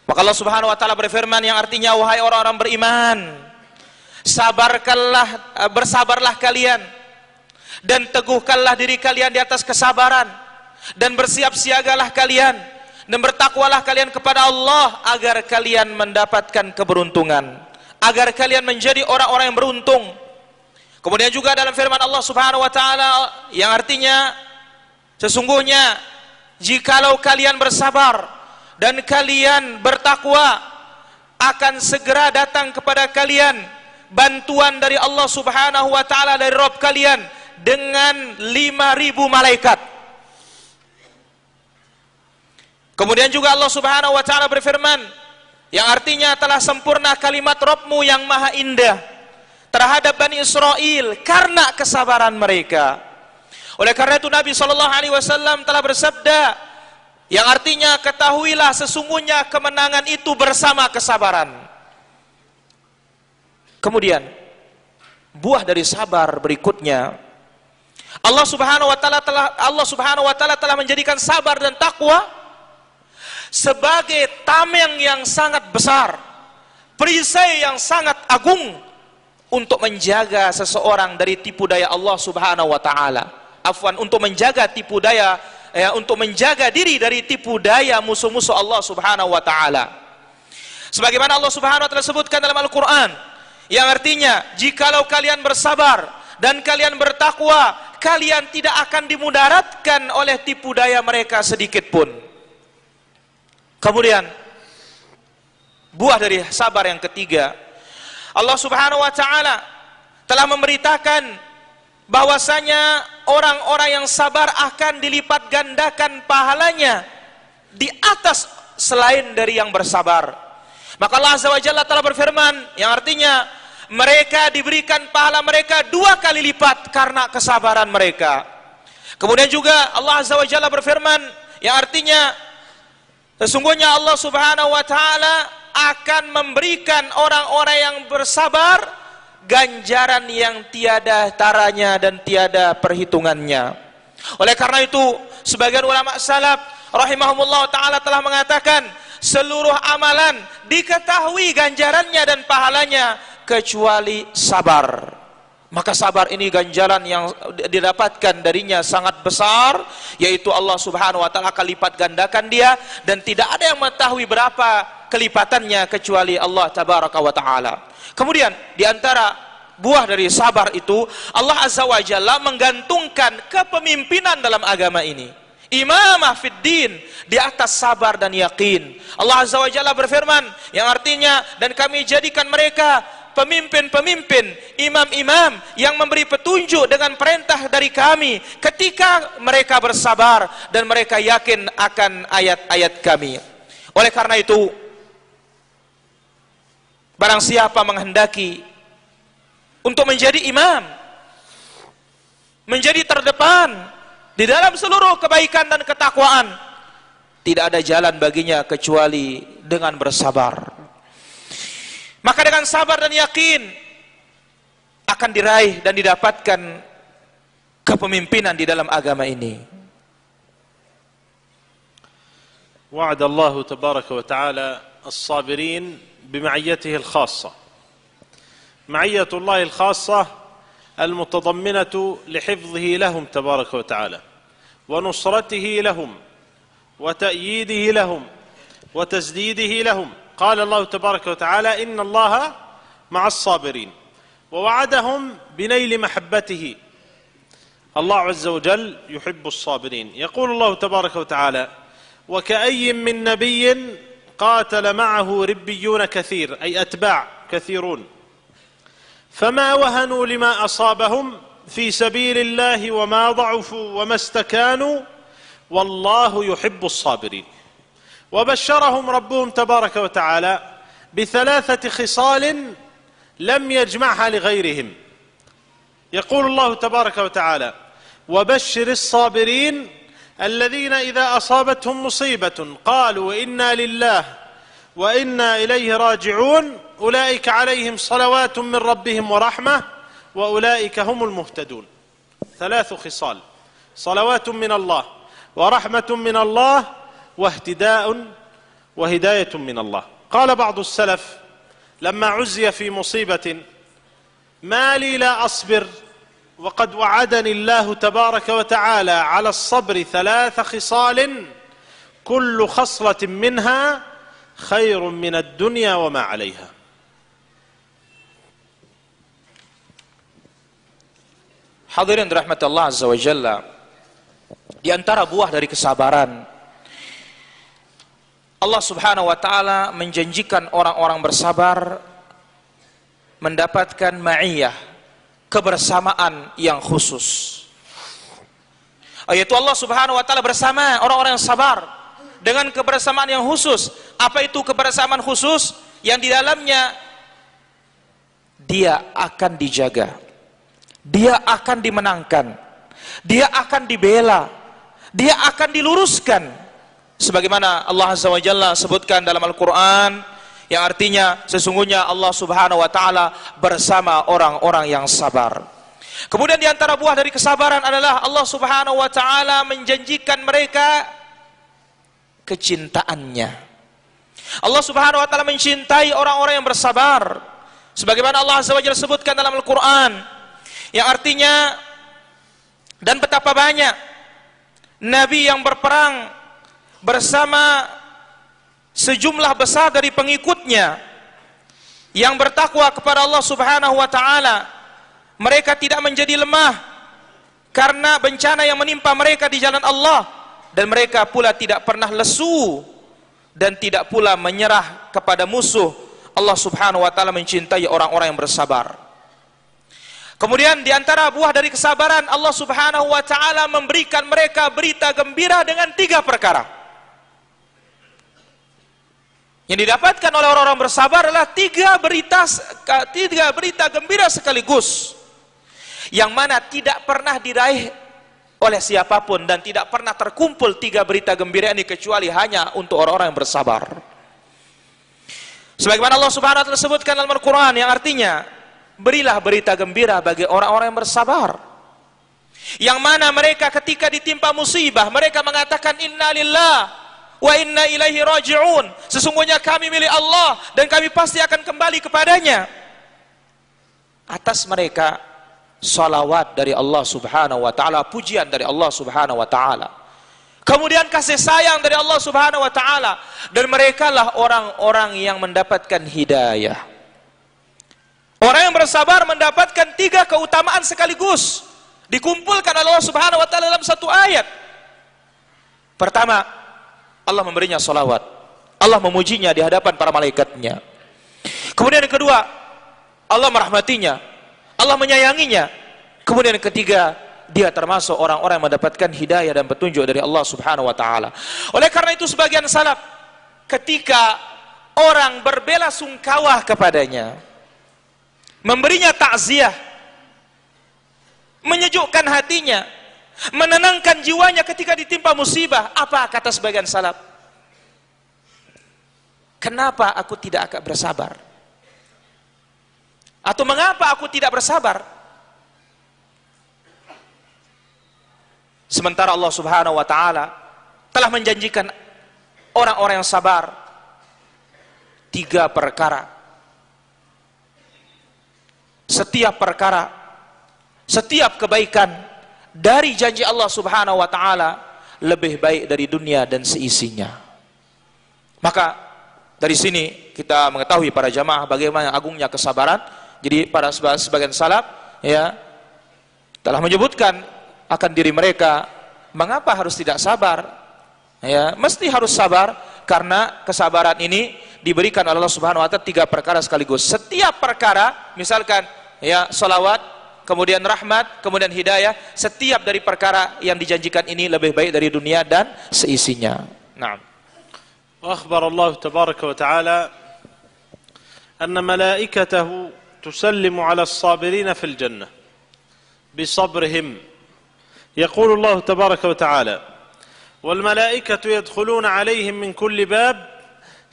Maka Allah subhanahu wa ta'ala berfirman yang artinya, wahai orang-orang beriman, bersabarlah kalian dan teguhkanlah diri kalian di atas kesabaran, dan bersiap-siagalah kalian dan bertakwalah kalian kepada Allah agar kalian mendapatkan keberuntungan, agar kalian menjadi orang-orang yang beruntung. Kemudian juga dalam firman Allah subhanahu wa ta'ala yang artinya, sesungguhnya jikalau kalian bersabar dan kalian bertakwa, akan segera datang kepada kalian bantuan dari Allah subhanahu wa ta'ala, dari Rabb kalian, dengan 5.000 malaikat. Kemudian juga Allah subhanahu wa ta'ala berfirman yang artinya, telah sempurna kalimat Rabbmu yang maha indah terhadap Bani Israel karena kesabaran mereka. Oleh karena itu Nabi SAW telah bersabda yang artinya, ketahuilah sesungguhnya kemenangan itu bersama kesabaran. Kemudian buah dari sabar berikutnya, Allah subhanahu wa ta'ala telah menjadikan sabar dan takwa sebagai tameng yang sangat besar, perisai yang sangat agung untuk menjaga seseorang dari tipu daya Allah Subhanahu wa taala. Afwan, untuk menjaga tipu daya, untuk menjaga diri dari tipu daya musuh-musuh Allah Subhanahu wa taala. Sebagaimana Allah Subhanahu wa taala sebutkan dalam Al-Qur'an, yang artinya, jikalau kalian bersabar dan kalian bertakwa, kalian tidak akan dimudaratkan oleh tipu daya mereka sedikit pun. Kemudian buah dari sabar yang ketiga, Allah Subhanahu wa taala telah memberitakan bahwasanya orang-orang yang sabar akan dilipat gandakan pahalanya di atas selain dari yang bersabar. Maka Allah Azza wa Jalla telah berfirman, yang artinya mereka diberikan pahala mereka 2 kali lipat karena kesabaran mereka. Kemudian juga Allah Azza wa Jalla berfirman, yang artinya sesungguhnya Allah Subhanahu wa taala akan memberikan orang-orang yang bersabar ganjaran yang tiada taranya dan tiada perhitungannya. Oleh karena itu, sebagian ulama salaf rahimahumullah taala telah mengatakan, seluruh amalan diketahui ganjarannya dan pahalanya kecuali sabar. Maka sabar ini ganjaran yang didapatkan darinya sangat besar, yaitu Allah Subhanahu wa taala akan lipat gandakan dia, dan tidak ada yang mengetahui berapa kelipatannya kecuali Allah tabaraka wa taala. Kemudian di antara buah dari sabar itu, Allah Azza wa Jalla menggantungkan kepemimpinan dalam agama ini, imamah fid din, di atas sabar dan yakin. Allah Azza wa Jalla berfirman, yang artinya, dan kami jadikan mereka pemimpin-pemimpin, imam-imam yang memberi petunjuk dengan perintah dari kami ketika mereka bersabar dan mereka yakin akan ayat-ayat kami. Oleh karena itu, barang siapa menghendaki untuk menjadi imam, menjadi terdepan di dalam seluruh kebaikan dan ketakwaan, tidak ada jalan baginya kecuali dengan bersabar. Maka dengan sabar dan yakin akan diraih dan didapatkan kepemimpinan di dalam agama ini. وعد الله تبارك وتعالى الصابرين بمعيته الخاصة، معية الله الخاصة المتضمنة لحفظه لهم تبارك وتعالى ونصرته لهم وتأييده لهم وتسديده لهم. قال الله تبارك وتعالى إن الله مع الصابرين، ووعدهم بنيل محبته. الله عز وجل يحب الصابرين. يقول الله تبارك وتعالى وكأي من نبي قاتل معه ربيون كثير، أي أتباع كثيرون، فما وهنوا لما أصابهم في سبيل الله وما ضعفوا وما استكانوا والله يحب الصابرين. وبشرهم ربهم تبارك وتعالى ب3 خصال لم يجمعها لغيرهم. يقول الله تبارك وتعالى وبشر الصابرين الذين إذا أصابتهم مصيبة قالوا إنا لله وإنا إليه راجعون أولئك عليهم صلوات من ربهم ورحمة وأولئك هم المهتدون. 3 خصال: صلوات من الله ورحمة من الله واهتداء وهداية من الله. قال بعض السلف لما عزي في مصيبة ما لي لا أصبر وقد وعدني الله تبارك وتعالى على الصبر 3 خصال كل خصلة منها خير من الدنيا وما عليها. Hadirin dirahmati Allah Azza wa Jalla, di antara buah dari kesabaran, Allah Subhanahu wa taala menjanjikan orang-orang bersabar mendapatkan ma'iyah, kebersamaan yang khusus. Yaitu Allah Subhanahu wa taala bersama orang-orang yang sabar dengan kebersamaan yang khusus. Apa itu kebersamaan khusus? Yang di dalamnya dia akan dijaga, dia akan dimenangkan, dia akan dibela, dia akan diluruskan, sebagaimana Allah Azza wa Jalla sebutkan dalam Al-Quran, yang artinya sesungguhnya Allah Subhanahu wa taala bersama orang-orang yang sabar. Kemudian di antara buah dari kesabaran adalah Allah Subhanahu wa taala menjanjikan mereka kecintaannya. Allah Subhanahu wa taala mencintai orang-orang yang bersabar. Sebagaimana Allah Azza wa Jalla sebutkan dalam Al-Quran, yang artinya, dan betapa banyak Nabi yang berperang bersama sejumlah besar dari pengikutnya yang bertakwa kepada Allah Subhanahu wa ta'ala. Mereka tidak menjadi lemah karena bencana yang menimpa mereka di jalan Allah, dan mereka pula tidak pernah lesu dan tidak pula menyerah kepada musuh. Allah Subhanahu wa ta'ala mencintai orang-orang yang bersabar. Kemudian di antara buah dari kesabaran, Allah Subhanahu wa ta'ala memberikan mereka berita gembira dengan 3 perkara. Yang didapatkan oleh orang-orang bersabar adalah 3 berita gembira sekaligus, yang mana tidak pernah diraih oleh siapapun, dan tidak pernah terkumpul 3 berita gembira ini kecuali hanya untuk orang-orang yang bersabar. Sebagaimana Allah Subhanahu wa ta'ala sebutkan dalam Al-Quran, yang artinya, berilah berita gembira bagi orang-orang yang bersabar, yang mana mereka ketika ditimpa musibah, mereka mengatakan inna lillah wa inna ilaihi raji'un, sesungguhnya kami milik Allah dan kami pasti akan kembali kepadanya. Atas mereka salawat dari Allah Subhanahu wa ta'ala, pujian dari Allah Subhanahu wa ta'ala, kemudian kasih sayang dari Allah Subhanahu wa ta'ala, dan merekalah orang-orang yang mendapatkan hidayah. Orang yang bersabar mendapatkan 3 keutamaan sekaligus, dikumpulkan oleh Allah Subhanahu wa ta'ala dalam satu ayat. Pertama, Allah memberinya salawat, Allah memujinya di hadapan para malaikatnya. Kemudian yang kedua, Allah merahmatinya, Allah menyayanginya. Kemudian yang ketiga, dia termasuk orang-orang yang mendapatkan hidayah dan petunjuk dari Allah Subhanahu wa ta'ala. Oleh karena itu sebagian salaf, ketika orang berbela sungkawa kepadanya, memberinya takziah, menyejukkan hatinya, menenangkan jiwanya ketika ditimpa musibah, apa kata sebagian salaf? Kenapa aku tidak akan bersabar? Atau mengapa aku tidak bersabar? Sementara Allah Subhanahu wa ta'ala telah menjanjikan orang-orang yang sabar 3 perkara. Setiap perkara, setiap kebaikan dari janji Allah Subhanahu wa ta'ala lebih baik dari dunia dan seisinya. Maka dari sini kita mengetahui para jamaah bagaimana agungnya kesabaran. Jadi para sebagian salaf ya telah menyebutkan akan diri mereka, mengapa harus tidak sabar? Ya, mesti harus sabar karena kesabaran ini diberikan oleh Allah Subhanahu wa ta'ala 3 perkara sekaligus. Setiap perkara, misalkan ya salawat, kemudian rahmat, kemudian hidayah, setiap dari perkara yang dijanjikan ini lebih baik dari dunia dan seisinya. Naam. Wa akhbar Allah tabaraka wa ta'ala anna malaikatahu tusallimu 'ala as-sabirin fil jannah bisabrihim. يقول الله تبارك وتعالى والملائكة يدخلون عليهم من كل باب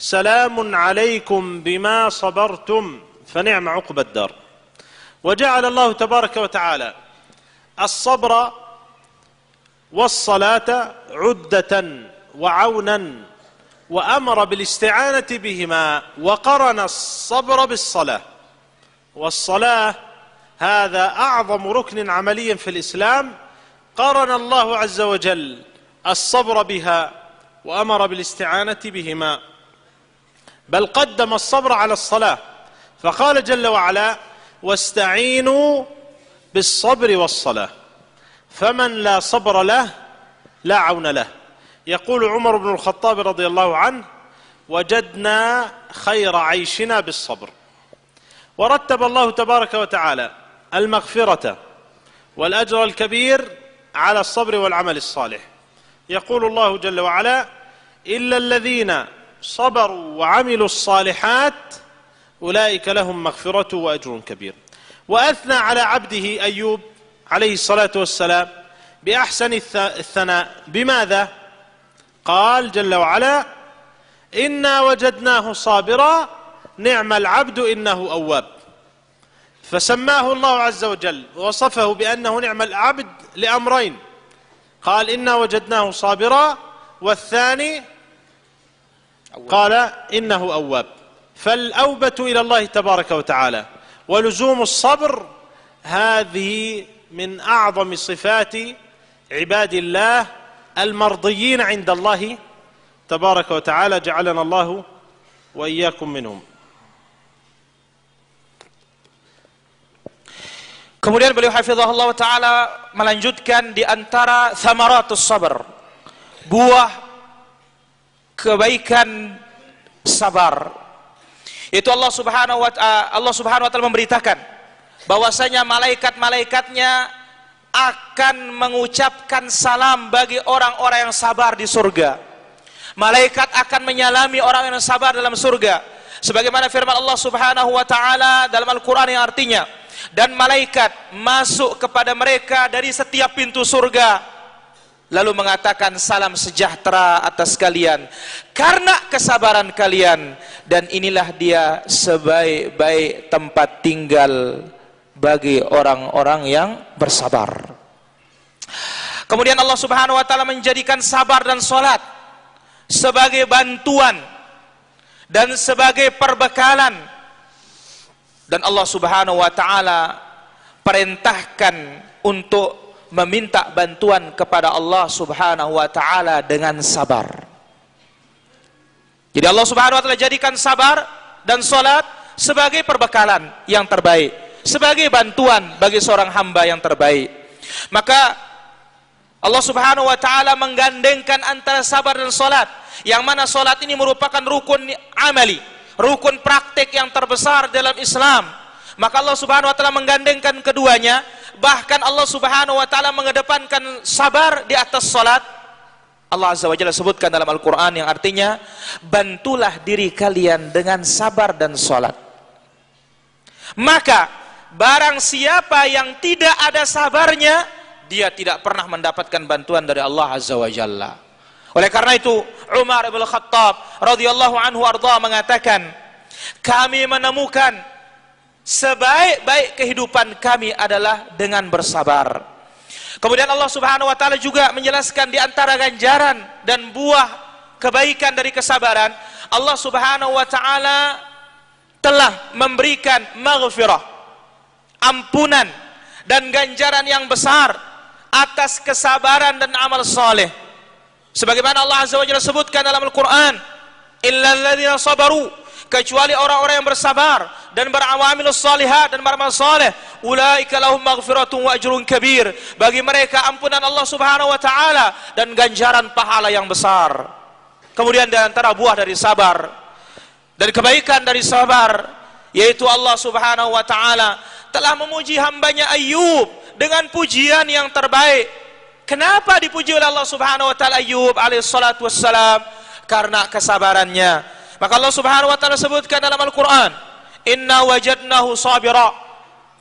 سلام عليكم بما صبرتم فنعم عقبى الدار. وجعل الله تبارك وتعالى الصبر والصلاة عدة وعونا وأمر بالاستعانة بهما، وقرن الصبر بالصلاة، والصلاة هذا أعظم ركن عملي في الإسلام، قارن الله عز وجل الصبر بها وأمر بالاستعانة بهما، بل قدم الصبر على الصلاة، فقال جل وعلا واستعينوا بالصبر والصلاة، فمن لا صبر له لا عون له. يقول عمر بن الخطاب رضي الله عنه وجدنا خير عيشنا بالصبر. ورتب الله تبارك وتعالى المغفرة والأجر الكبير على الصبر والعمل الصالح. يقول الله جل وعلا إلا الذين صبروا وعملوا الصالحات أولئك لهم مغفرة وأجر كبير. وأثنى على عبده أيوب عليه الصلاة والسلام بأحسن الثناء، بماذا؟ قال جل وعلا إنا وجدناه صابرا نعم العبد إنه أواب. فسماه الله عز وجل ووصفه بأنه نعم العبد لأمرين، قال إنا وجدناه صابرا، والثاني قال إنه أواب. فالأوبة إلى الله تبارك وتعالى ولزوم الصبر هذه من أعظم صفات عباد الله المرضيين عند الله تبارك وتعالى، جعلنا الله وإياكم منهم. Kemudian beliau hafizahullah ta'ala melanjutkan di antara thamaratus sabr, buah kebaikan sabar, itu Allah Subhanahu wa ta'ala memberitakan bahwasanya malaikat-malaikatnya akan mengucapkan salam bagi orang-orang yang sabar di surga. Malaikat akan menyalami orang yang sabar dalam surga, sebagaimana firman Allah Subhanahu wa ta'ala dalam Al-Qur'an yang artinya, dan malaikat masuk kepada mereka dari setiap pintu surga, lalu mengatakan salam sejahtera atas kalian karena kesabaran kalian, dan inilah dia sebaik-baik tempat tinggal bagi orang-orang yang bersabar. Kemudian Allah Subhanahu wa ta'ala menjadikan sabar dan salat sebagai bantuan dan sebagai perbekalan, dan Allah Subhanahu wa ta'ala perintahkan untuk meminta bantuan kepada Allah Subhanahu wa ta'ala dengan sabar. Jadi Allah Subhanahu wa ta'ala jadikan sabar dan salat sebagai perbekalan yang terbaik, sebagai bantuan bagi seorang hamba yang terbaik. Maka Allah Subhanahu wa ta'ala menggandengkan antara sabar dan salat, yang mana salat ini merupakan rukun amali, rukun praktik yang terbesar dalam Islam. Maka Allah Subhanahu wa ta'ala menggandengkan keduanya. Bahkan Allah Subhanahu wa ta'ala mengedepankan sabar di atas salat. Allah Azza wa Jalla sebutkan dalam Al-Quran yang artinya, bantulah diri kalian dengan sabar dan salat. Maka barang siapa yang tidak ada sabarnya, dia tidak pernah mendapatkan bantuan dari Allah Azza wa Jalla. Oleh karena itu Umar ibn Khattab radhiyallahu anhu arda mengatakan, kami menemukan sebaik-baik kehidupan kami adalah dengan bersabar. Kemudian Allah Subhanahu wa ta'ala juga menjelaskan di antara ganjaran dan buah kebaikan dari kesabaran, Allah Subhanahu wa ta'ala telah memberikan maghfirah, ampunan dan ganjaran yang besar atas kesabaran dan amal saleh. Sebagaimana Allah Azza wa Jalla sebutkan dalam Al-Quran, illal ladzina sabaru, kecuali orang-orang yang bersabar dan beramal salihat dan beramal saleh, ulaika lahum maghfiratun wa ajrun kabir, bagi mereka ampunan Allah Subhanahu wa ta'ala dan ganjaran pahala yang besar. Kemudian di antara buah dari sabar dan kebaikan dari sabar, yaitu Allah Subhanahu wa ta'ala telah memuji hambanya Ayyub dengan pujian yang terbaik. Kenapa dipuji oleh Allah Subhanahu wa ta'ala Ayyub alaihi salatu wassalam? Karena kesabarannya. Maka Allah Subhanahu wa ta'ala sebutkan dalam Al-Quran, inna wajadnahu sabira,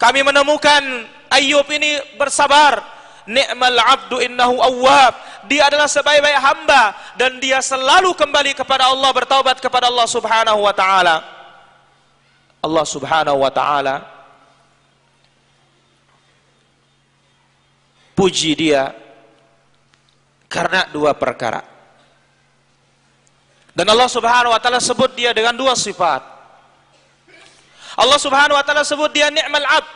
kami menemukan Ayyub ini bersabar. Ni'mal abdu innahu awwab, dia adalah sebaik-baik hamba dan dia selalu kembali kepada Allah, bertaubat kepada Allah Subhanahu wa ta'ala. Allah Subhanahu wa ta'ala puji dia karena dua perkara. Dan Allah Subhanahu wa ta'ala sebut dia dengan dua sifat. Allah Subhanahu wa ta'ala sebut dia ni'mal abd,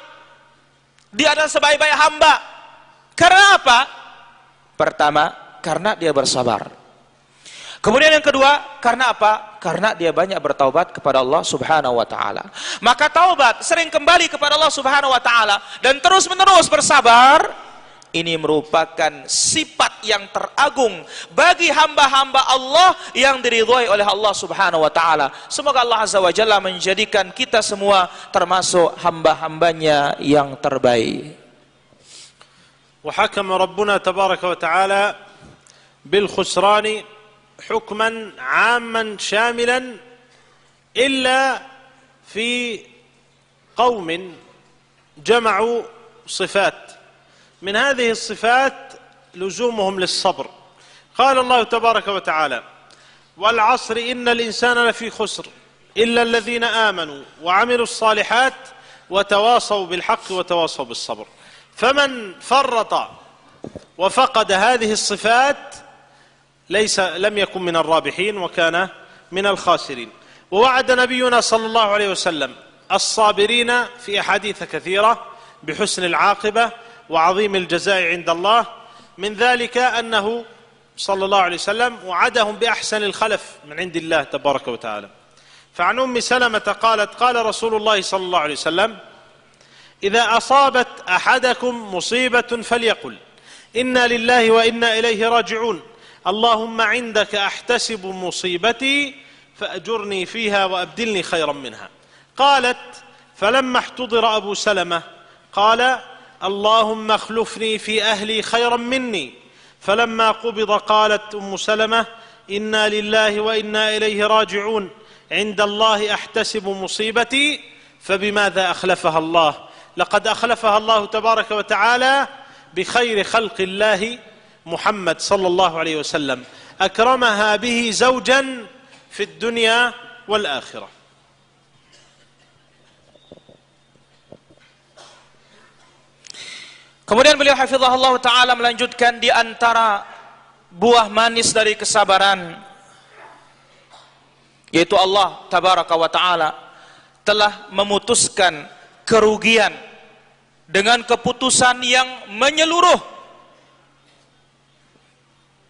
dia adalah sebaik-baik hamba. Karena apa? Pertama, karena dia bersabar. Kemudian yang kedua, karena apa? Karena dia banyak bertaubat kepada Allah Subhanahu wa ta'ala. Maka taubat, sering kembali kepada Allah Subhanahu wa ta'ala dan terus-menerus bersabar, ini merupakan sifat yang teragung bagi hamba-hamba Allah yang diridhai oleh Allah Subhanahu wa ta'ala. Semoga Allah Azza wa Jalla menjadikan kita semua termasuk hamba-hambanya yang terbaik. وحكم ربنا تبارك وتعالى بالخسران حكما عاما شاملا إلا في قوم جمعوا صفات، من هذه الصفات لزومهم للصبر. قال الله تبارك وتعالى والعصر إن الإنسان لفي خسر إلا الذين آمنوا وعملوا الصالحات وتواصوا بالحق وتواصوا بالصبر. فمن فرط وفقد هذه الصفات لم يكن من الرابحين وكان من الخاسرين. ووعد نبينا صلى الله عليه وسلم الصابرين في أحاديث كثيرة بحسن العاقبة وعظيم الجزاء عند الله. من ذلك أنه صلى الله عليه وسلم وعدهم بأحسن الخلف من عند الله تبارك وتعالى. فعن أم سلمة قالت قال رسول الله صلى الله عليه وسلم إذا أصابت أحدكم مصيبة فليقل إنا لله وإنا إليه راجعون اللهم عندك أحتسب مصيبتي فأجرني فيها وأبدلني خيرا منها. قالت فلما احتضر أبو سلمة قال اللهم اخلفني في أهلي خيرا مني. فلما قبض قالت أم سلمة إنا لله وإنا إليه راجعون عند الله أحتسب مصيبتي. فبماذا أخلفها الله؟ لقد أخلفها الله تبارك وتعالى بخير خلق الله محمد صلى الله عليه وسلم أكرمها به زوجا في الدنيا والآخرة. Kemudian beliau hafizahullah ta'ala melanjutkan, di antara buah manis dari kesabaran, yaitu Allah tabaraka wa ta'ala telah memutuskan kerugian dengan keputusan yang menyeluruh,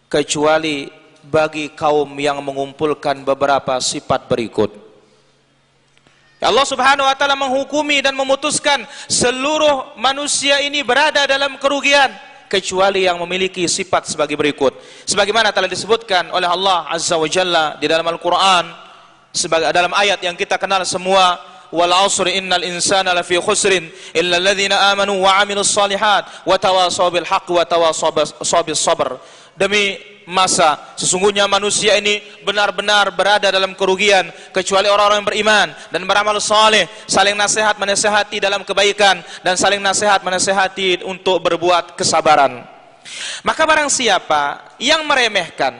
kecuali bagi kaum yang mengumpulkan beberapa sifat berikut. Allah subhanahu wa ta'ala menghukumi dan memutuskan seluruh manusia ini berada dalam kerugian, kecuali yang memiliki sifat sebagai berikut. Sebagaimana telah disebutkan oleh Allah azza wa jalla di dalam Al-Quran, dalam ayat yang kita kenal semua, wal asri innal insana lafi khusrin illa alladhina amanu wa amilus salihat wa tawasaw bil haqq wa tawasaw bis sabr. Demi masa, sesungguhnya manusia ini benar-benar berada dalam kerugian, kecuali orang-orang yang beriman dan beramal saleh, saling nasihat menasihati dalam kebaikan dan saling nasihat menasihati untuk berbuat kesabaran. Maka barang siapa yang meremehkan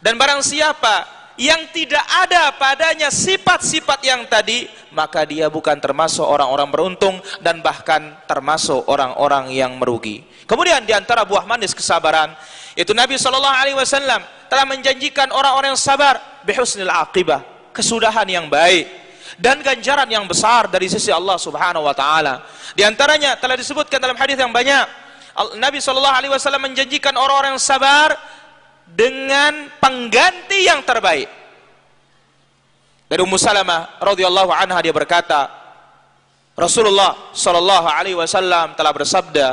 dan barang siapa yang tidak ada padanya sifat-sifat yang tadi, maka dia bukan termasuk orang-orang beruntung dan bahkan termasuk orang-orang yang merugi. Kemudian di antara buah manis kesabaran, itu Nabi SAW telah menjanjikan orang-orang yang sabar bihusnil aqibah, kesudahan yang baik dan ganjaran yang besar dari sisi Allah Subhanahu wa taala. Di antaranya telah disebutkan dalam hadis yang banyak, Nabi SAW menjanjikan orang-orang yang sabar dengan pengganti yang terbaik. Dari Ummu Salamah radhiyallahu anha, dia berkata, Rasulullah SAW telah bersabda,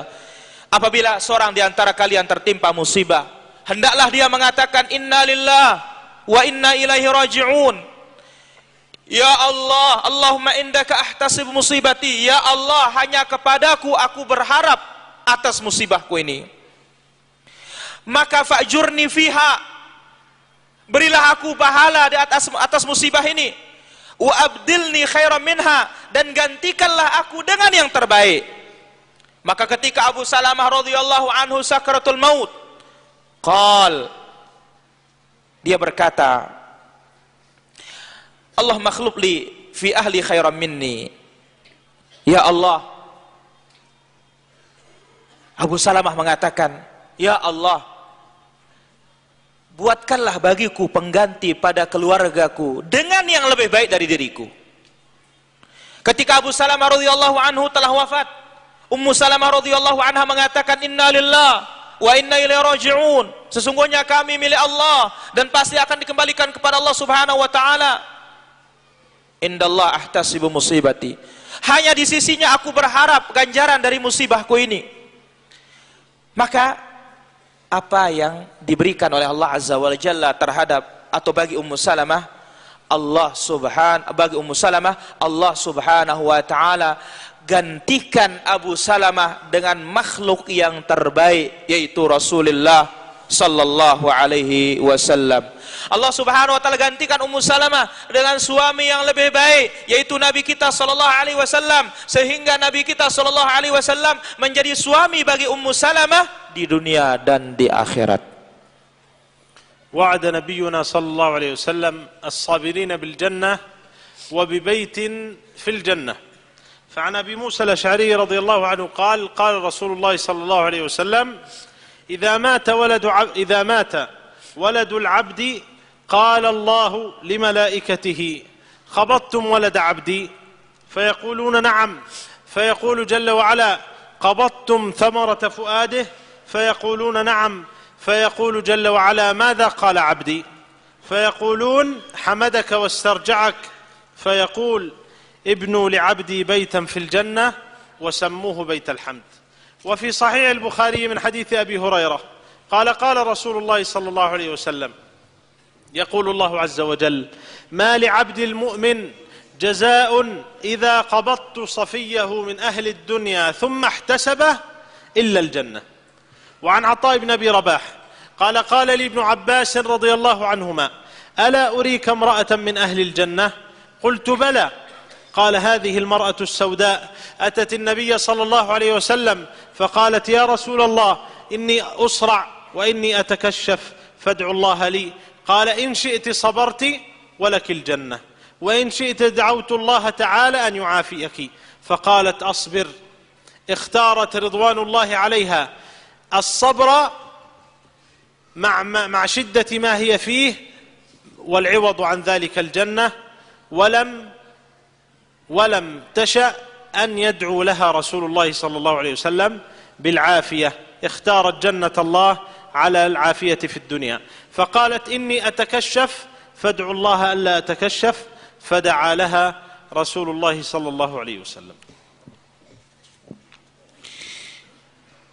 apabila seorang di antara kalian tertimpa musibah, hendaklah dia mengatakan inna lillah wa inna ilaihi raji'un. Ya Allah, Allahumma indaka ahtasib musibati. Ya Allah, hanya kepadaku aku berharap atas musibahku ini. Maka fa'jurni fiha, berilah aku pahala di atas musibah ini. Wa abdilni khairan minha, dan gantikanlah aku dengan yang terbaik. Maka ketika Abu Salamah radhiyallahu anhu sakratul maut, dia berkata, Allah makhluk li fi ahli khairan minni. Ya Allah, Abu Salamah mengatakan, ya Allah, buatkanlah bagiku pengganti pada keluargaku dengan yang lebih baik dari diriku. Ketika Abu Salamah radhiyallahu anhu telah wafat, Ummu Salamah radhiyallahu anha mengatakan inna lillah wa inna ilaihi raji'un. Sesungguhnya kami milik Allah dan pasti akan dikembalikan kepada Allah Subhanahu wa taala. Indallah ahtasibu musibati. Hanya di sisinya aku berharap ganjaran dari musibahku ini. Maka apa yang diberikan oleh Allah Azza wa Jalla terhadap atau bagi Ummu Salamah, bagi Ummu Salamah Allah Subhanahu wa taala gantikan Abu Salamah dengan makhluk yang terbaik, yaitu Rasulullah sallallahu alaihi wasallam. Allah Subhanahu wa taala gantikan Ummu Salamah dengan suami yang lebih baik, yaitu Nabi kita sallallahu alaihi wasallam, sehingga Nabi kita sallallahu alaihi wasallam menjadi suami bagi Ummu Salamah di dunia dan di akhirat. وعد نبينا صلى الله عليه وسلم الصابرين بالجنة وببيت في الجنة. فعن أبي موسى الأشعري رضي الله عنه قال قال رسول الله صلى الله عليه وسلم إذا مات ولد العبد قال الله لملائكته قبضتم ولد عبدي؟ فيقولون نعم. فيقول جل وعلا: قبضتم ثمرة فؤاده؟ فيقولون نعم. فيقول جل وعلا: ماذا قال عبدي؟ فيقولون: حمدك واسترجعك. فيقول: ابنوا لعبدي بيتا في الجنة وسموه بيت الحمد. وفي صحيح البخاري من حديث أبي هريرة قال: قال رسول الله صلى الله عليه وسلم: يقول الله عز وجل: ما لعبد المؤمن جزاء إذا قبضت صفيه من أهل الدنيا ثم احتسبه إلا الجنة. وعن عطاء بن أبي رباح قال: قال لي ابن عباس رضي الله عنهما: ألا أريك امرأة من أهل الجنة؟ قلت: بلى. قال: هذه المرأة السوداء أتت النبي صلى الله عليه وسلم فقالت: يا رسول الله، إني أصرع وإني أتكشف فادعوا الله لي. قال: إن شئت صبرت ولك الجنة، وإن شئت دعوت الله تعالى أن يعافيك. فقالت: أصبر. اختارت رضوان الله عليها الصبر مع شدة ما هي فيه، والعوض عن ذلك الجنة، ولم تشأ أن يدعو لها رسول الله صلى الله عليه وسلم بالعافية. اختارت جنة الله على العافية في الدنيا. فقالت: إني أتكشف فادعوا الله ألا أتكشف. فدعا لها رسول الله صلى الله عليه وسلم.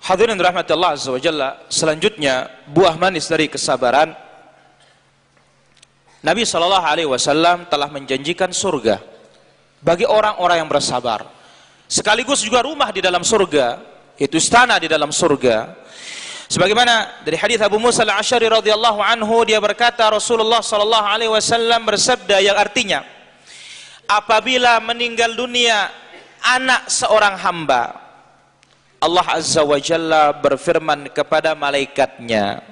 Hadirin rahmati Allah azza wa jalla, selanjutnya buah manis dari kesabaran. Nabi sallallahu alaihi wasallam telah menjanjikan surga bagi orang-orang yang bersabar, sekaligus juga rumah di dalam surga, yaitu istana di dalam surga. Sebagaimana dari hadis Abu Musa al-Asy'ari radhiyallahu anhu, dia berkata, Rasulullah sallallahu alaihi wasallam bersabda yang artinya, apabila meninggal dunia anak seorang hamba, Allah azza wa jalla berfirman kepada malaikatnya,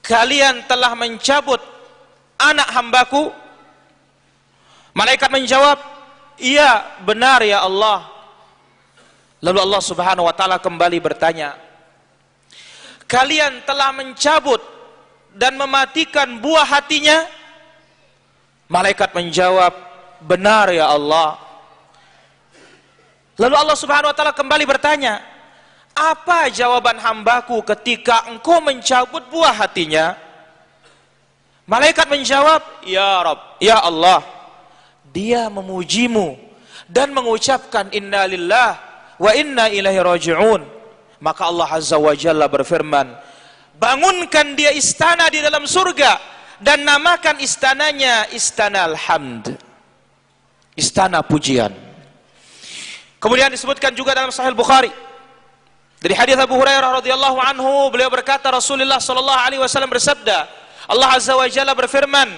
kalian telah mencabut anak hambaku? Malaikat menjawab, iya benar ya Allah. Lalu Allah subhanahu wa ta'ala kembali bertanya, kalian telah mencabut dan mematikan buah hatinya? Malaikat menjawab, benar ya Allah. Lalu Allah subhanahu wa ta'ala kembali bertanya, apa jawaban hambaku ketika engkau mencabut buah hatinya? Malaikat menjawab, ya Rabb, ya Allah, dia memujimu dan mengucapkan inna lillah wa inna ilaihi raji'un. Maka Allah azza wa jalla berfirman, bangunkan dia istana di dalam surga dan namakan istananya Istana Al-Hamd, istana pujian. Kemudian disebutkan juga dalam Sahih Bukhari dari hadis Abu Hurairah radhiyallahu anhu, beliau berkata, Rasulullah sallallahu alaihi wasallam bersabda, Allah azza wa jalla berfirman,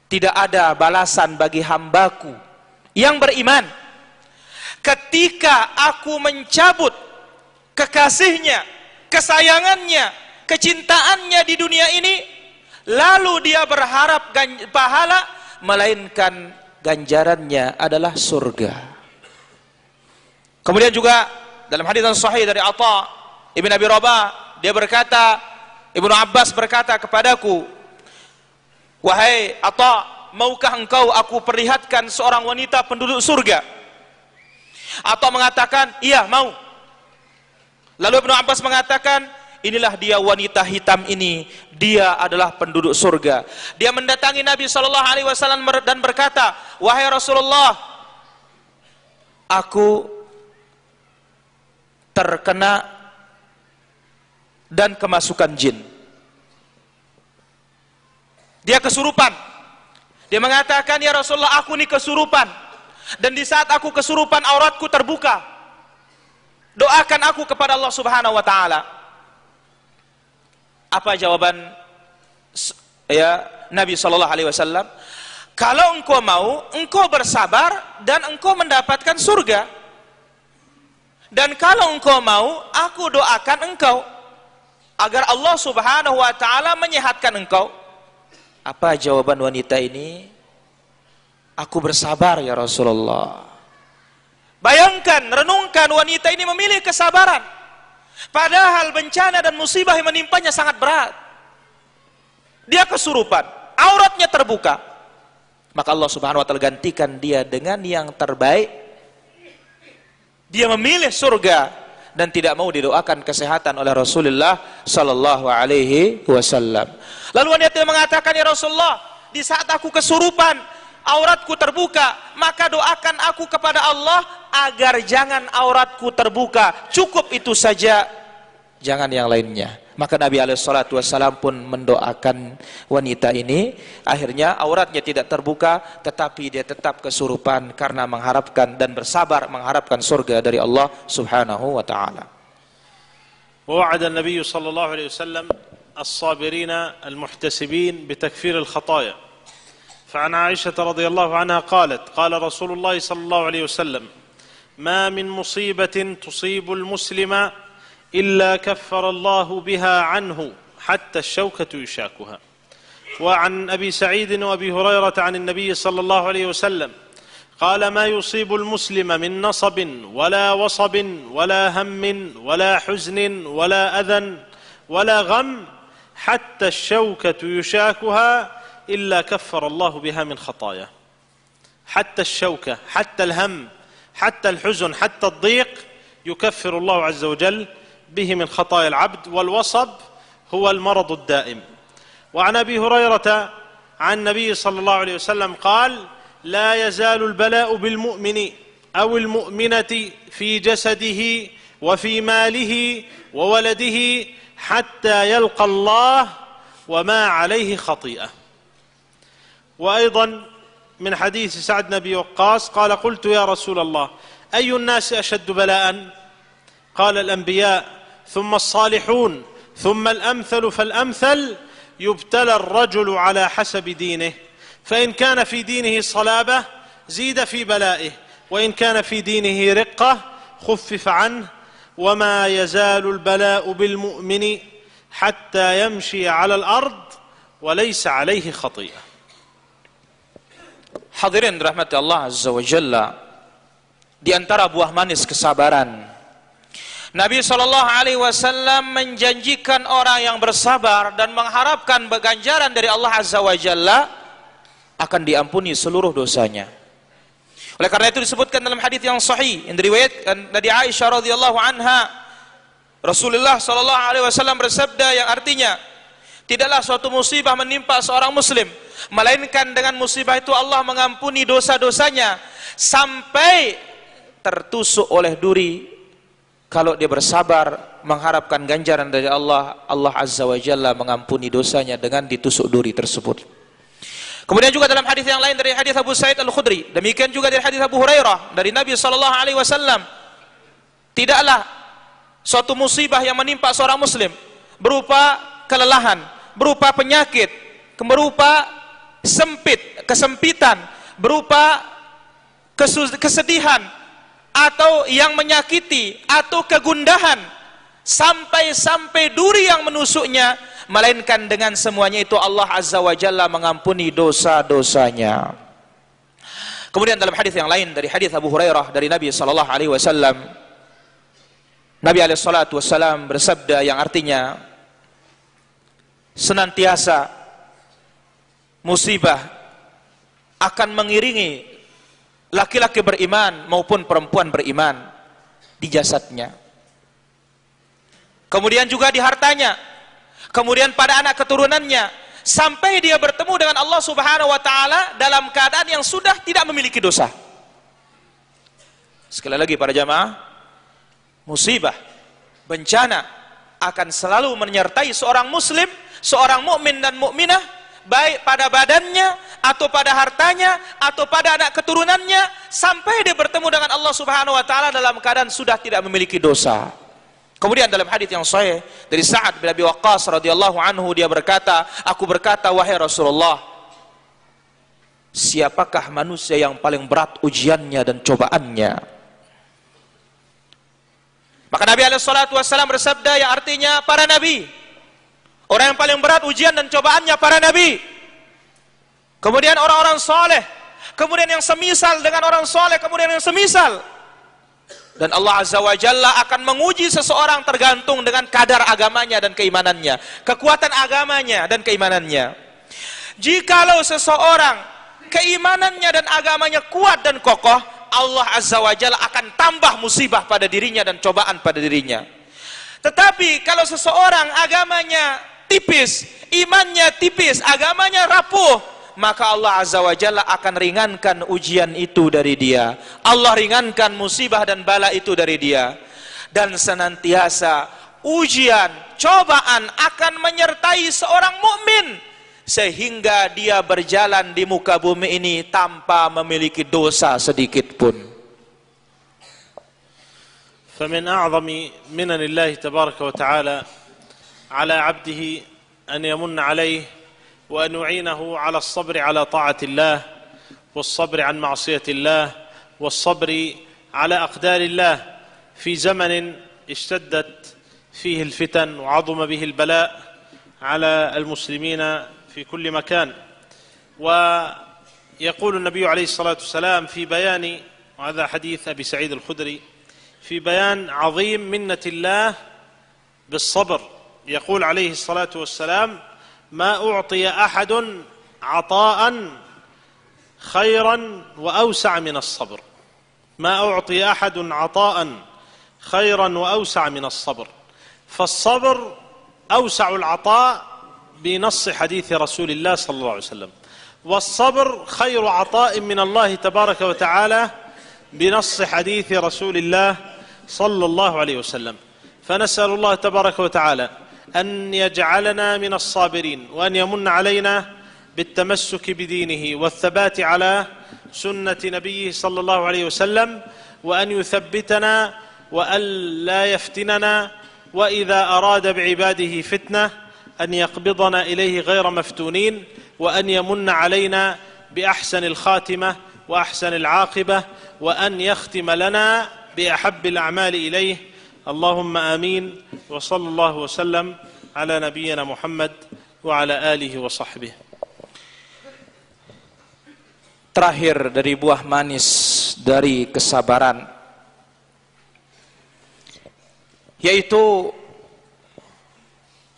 tidak ada balasan bagi hambaku yang beriman ketika aku mencabut kekasihnya, kesayangannya, kecintaannya di dunia ini, lalu dia berharap pahala, melainkan ganjarannya adalah surga. Kemudian juga dalam hadis yang sahih dari Atha ibn Abi Rabah, dia berkata, Ibnu Abbas berkata kepadaku, wahai Atha, maukah engkau aku perlihatkan seorang wanita penduduk surga? Atha mengatakan, iya mau. Lalu Ibnu Abbas mengatakan, inilah dia wanita hitam ini, dia adalah penduduk surga. Dia mendatangi Nabi sallallahu alaihi wasallam dan berkata, wahai Rasulullah, aku terkena dan kemasukan jin. Dia kesurupan. Dia mengatakan, ya Rasulullah, aku ini kesurupan, dan di saat aku kesurupan auratku terbuka. Doakan aku kepada Allah subhanahu wa ta'ala. Apa jawaban ya Nabi sallallahu alaihi wasallam? Kalau engkau mau, engkau bersabar dan engkau mendapatkan surga. Dan kalau engkau mau, aku doakan engkau agar Allah subhanahu wa ta'ala menyehatkan engkau. Apa jawaban wanita ini? Aku bersabar ya Rasulullah. Bayangkan, renungkan, wanita ini memilih kesabaran, padahal bencana dan musibah yang menimpanya sangat berat. dia kesurupan, auratnya terbuka, maka Allah Subhanahu wa taala gantikan dia dengan yang terbaik. Dia memilih surga dan tidak mau didoakan kesehatan oleh Rasulullah sallallahu alaihi wasallam. Lalu wanita mengatakan, ya Rasulullah, di saat aku kesurupan, auratku terbuka, maka doakan aku kepada Allah agar jangan auratku terbuka, cukup itu saja, jangan yang lainnya. Maka Nabi SAW pun mendoakan wanita ini. Akhirnya auratnya tidak terbuka, tetapi dia tetap kesurupan karena mengharapkan dan bersabar mengharapkan surga dari Allah Subhanahu wa ta'ala. ووعد النبي صلى الله عليه وسلم الصابرين المحتسبين بتكفير الخطايا. فعن عائشة رضي الله عنها قالت: قال رسول الله صلى الله عليه وسلم: ما من مصيبة تصيب المسلم إلا كفر الله بها عنه حتى الشوكة يشاكها. وعن أبي سعيد وأبي هريرة عن النبي صلى الله عليه وسلم قال: ما يصيب المسلم من نصب ولا وصب ولا هم ولا حزن ولا أذى ولا غم حتى الشوكة يشاكها إلا كفر الله بها من خطاياه. حتى الشوكة، حتى الهم، حتى الحزن، حتى الضيق يكفر الله عز وجل به من خطايا العبد. والوصب هو المرض الدائم. وعن أبي هريرة عن النبي صلى الله عليه وسلم قال: لا يزال البلاء بالمؤمن أو المؤمنة في جسده وفي ماله وولده حتى يلقى الله وما عليه خطيئة. وأيضا من حديث سعد بن أبي وقاص قال: قلت يا رسول الله أي الناس أشد بلاء؟ قال: الأنبياء ثم الصالحون ثم الأمثل فالأمثل يبتلى الرجل على حسب دينه، فإن كان في دينه صلابة زيد في بلائه، وإن كان في دينه رقة خفف عنه، وما يزال البلاء بالمؤمن حتى يمشي على الأرض وليس عليه خطيئة. Hadirin rahmati Allah Azza wa Jalla, di antara buah manis kesabaran, Nabi SAW menjanjikan orang yang bersabar dan mengharapkan ganjaran dari Allah Azza wa Jalla akan diampuni seluruh dosanya. Oleh karena itu disebutkan dalam hadis yang sahih yang diriwayatkan dari Aisyah radhiyallahu anha, Rasulullah SAW bersabda yang artinya, tidaklah suatu musibah menimpa seorang muslim melainkan dengan musibah itu Allah mengampuni dosa-dosanya sampai tertusuk oleh duri. Kalau dia bersabar mengharapkan ganjaran dari Allah, Allah Azza wa Jalla mengampuni dosanya dengan ditusuk duri tersebut. Kemudian juga dalam hadis yang lain dari hadis Abu Sa'id Al-Khudri, demikian juga dari hadis Abu Hurairah dari Nabi SAW, tidaklah suatu musibah yang menimpa seorang muslim berupa kelelahan, berupa penyakit, berupa kesempitan, berupa kesedihan, atau yang menyakiti, atau kegundahan, sampai duri yang menusuknya, melainkan dengan semuanya itu Allah Azza wa Jalla mengampuni dosa-dosanya. Kemudian dalam hadis yang lain dari hadis Abu Hurairah dari Nabi sallallahu alaihi wasallam, Nabi alaihi salatu wasallam bersabda yang artinya, senantiasa musibah akan mengiringi laki-laki beriman maupun perempuan beriman di jasadnya, kemudian juga di hartanya, kemudian pada anak keturunannya, sampai dia bertemu dengan Allah Subhanahu wa ta'ala dalam keadaan yang sudah tidak memiliki dosa. Sekali lagi para jamaah, musibah, bencana akan selalu menyertai seorang muslim, seorang mukmin dan mukminah, baik pada badannya atau pada hartanya atau pada anak keturunannya, sampai dia bertemu dengan Allah Subhanahu wa taala dalam keadaan sudah tidak memiliki dosa. Kemudian dalam hadis yang sahih dari Sa'ad bin Abi Waqqas radhiyallahu anhu, dia berkata, aku berkata, wahai Rasulullah, siapakah manusia yang paling berat ujiannya dan cobaannya? Maka Nabi alaihi salatu wasallam bersabda yang artinya para nabi. Orang yang paling berat ujian dan cobaannya para nabi. Kemudian orang-orang soleh. Kemudian yang semisal dengan orang soleh. Kemudian yang semisal. Dan Allah Azza wa Jalla akan menguji seseorang tergantung dengan kadar agamanya dan keimanannya, kekuatan agamanya dan keimanannya. Jikalau seseorang keimanannya dan agamanya kuat dan kokoh, Allah Azza wa Jalla akan tambah musibah pada dirinya dan cobaan pada dirinya. Tetapi kalau seseorang agamanya tipis, imannya tipis, agamanya rapuh, maka Allah Azza wa Jalla akan ringankan ujian itu dari dia. Allah ringankan musibah dan bala itu dari dia. Dan senantiasa ujian, cobaan akan menyertai seorang mukmin sehingga dia berjalan di muka bumi ini tanpa memiliki dosa sedikit pun. فمن أعظم منن الله تبارك وتعالى على عبده أن يمن عليه وأن يعينه على الصبر على طاعة الله والصبر عن معصية الله والصبر على أقدار الله في زمن اشتدت فيه الفتن وعظم به البلاء على المسلمين في كل مكان. ويقول النبي عليه الصلاة والسلام في بيان، وهذا حديث أبي سعيد الخدري، في بيان عظيم منة الله بالصبر، يقول عليه الصلاة والسلام: ما أعطي أحد عطاء خيرا وأوسع من الصبر. ما أعطي أحد عطاء خيرا وأوسع من الصبر. فالصبر أوسع العطاء بنص حديث رسول الله صلى الله عليه وسلم، والصبر خير عطاء من الله تبارك وتعالى بنص حديث رسول الله صلى الله عليه وسلم. فنسأل الله تبارك وتعالى أن يجعلنا من الصابرين، وأن يمن علينا بالتمسك بدينه والثبات على سنة نبيه صلى الله عليه وسلم، وأن يثبتنا وأن لا يفتننا، وإذا أراد بعباده فتنة أن يقبضنا إليه غير مفتونين، وأن يمن علينا بأحسن الخاتمة وأحسن العاقبة، وأن يختم لنا بأحب الأعمال إليه. اللهم آمين، وصلى الله وسلم على نبينا محمد وعلى آله وصحبه. Terakhir dari buah manis dari kesabaran, yaitu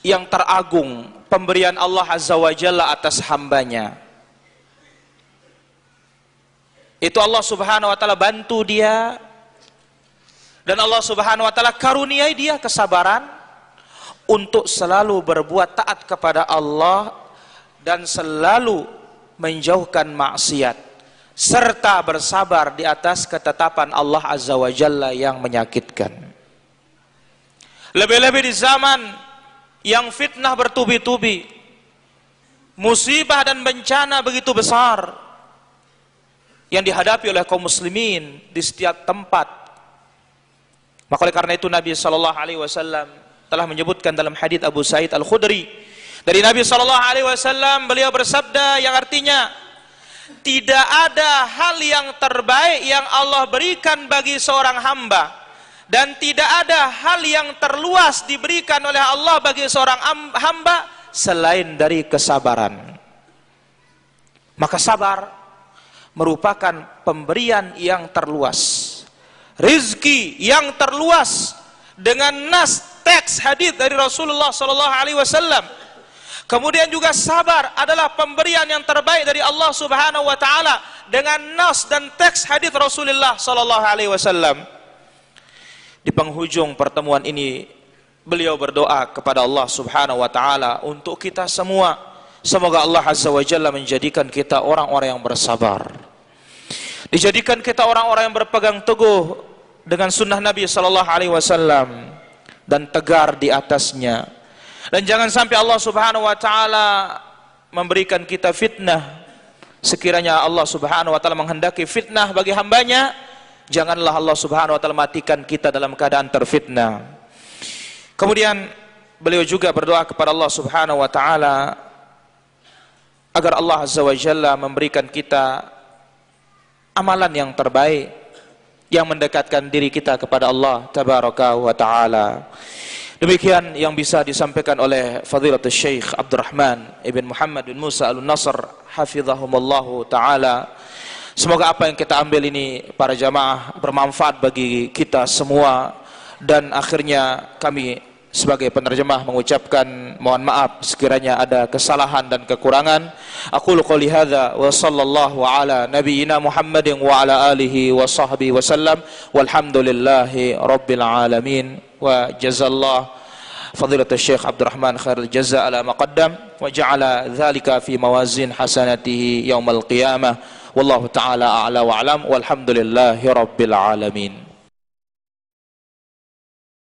yang teragung, pemberian Allah Azza wa Jalla atas hambanya. Itu Allah Subhanahu wa Ta'ala bantu dia, dan Allah Subhanahu wa Ta'ala karuniai dia kesabaran untuk selalu berbuat taat kepada Allah dan selalu menjauhkan maksiat, serta bersabar di atas ketetapan Allah Azza wa Jalla yang menyakitkan. Lebih-lebih di zaman yang fitnah bertubi-tubi, musibah dan bencana begitu besar yang dihadapi oleh kaum muslimin di setiap tempat. Maka oleh karena itu Nabi SAW telah menyebutkan dalam hadits Abu Sa'id Al-Khudri dari Nabi SAW, beliau bersabda yang artinya, tidak ada hal yang terbaik yang Allah berikan bagi seorang hamba, dan tidak ada hal yang terluas diberikan oleh Allah bagi seorang hamba selain dari kesabaran. Maka sabar merupakan pemberian yang terluas, rizki yang terluas dengan nas teks hadis dari Rasulullah SAW. Kemudian juga sabar adalah pemberian yang terbaik dari Allah Subhanahu wa Ta'ala dengan nas dan teks hadis Rasulullah SAW. Di penghujung pertemuan ini, beliau berdoa kepada Allah Subhanahu wa Ta'ala untuk kita semua, semoga Allah Azza wa Jalla menjadikan kita orang-orang yang bersabar, dijadikan kita orang-orang yang berpegang teguh dengan sunnah Nabi SAW dan tegar di atasnya. Dan jangan sampai Allah Subhanahu wa Ta'ala memberikan kita fitnah. Sekiranya Allah Subhanahu wa Ta'ala menghendaki fitnah bagi hambanya, janganlah Allah Subhanahu wa Ta'ala matikan kita dalam keadaan terfitnah. Kemudian beliau juga berdoa kepada Allah Subhanahu wa Ta'ala agar Allah Azza wa Jalla memberikan kita amalan yang terbaik yang mendekatkan diri kita kepada Allah Tabaraka wa Ta'ala. Demikian yang bisa disampaikan oleh Fadilatul Syekh Abdurrahman ibn Muhammad bin Musa Al-Nasr hafizahumullahu ta'ala. Semoga apa yang kita ambil ini para jamaah bermanfaat bagi kita semua, dan akhirnya kami sebagai penerjemah mengucapkan mohon maaf sekiranya ada kesalahan dan kekurangan. Aqulu qouli hadza wa sallallahu ala nabiyyina Muhammadin wa ala alihi wa sahbihi wasallam walhamdulillahi rabbil alamin wa jazallahu fadilatul Syekh Abdurrahman khairul jaza ala ma qaddam wa ja'ala dzalika fi mawazin hasanatihi yaumal qiyamah wallahu ta'ala a'la wa a'lam walhamdulillahi rabbil alamin.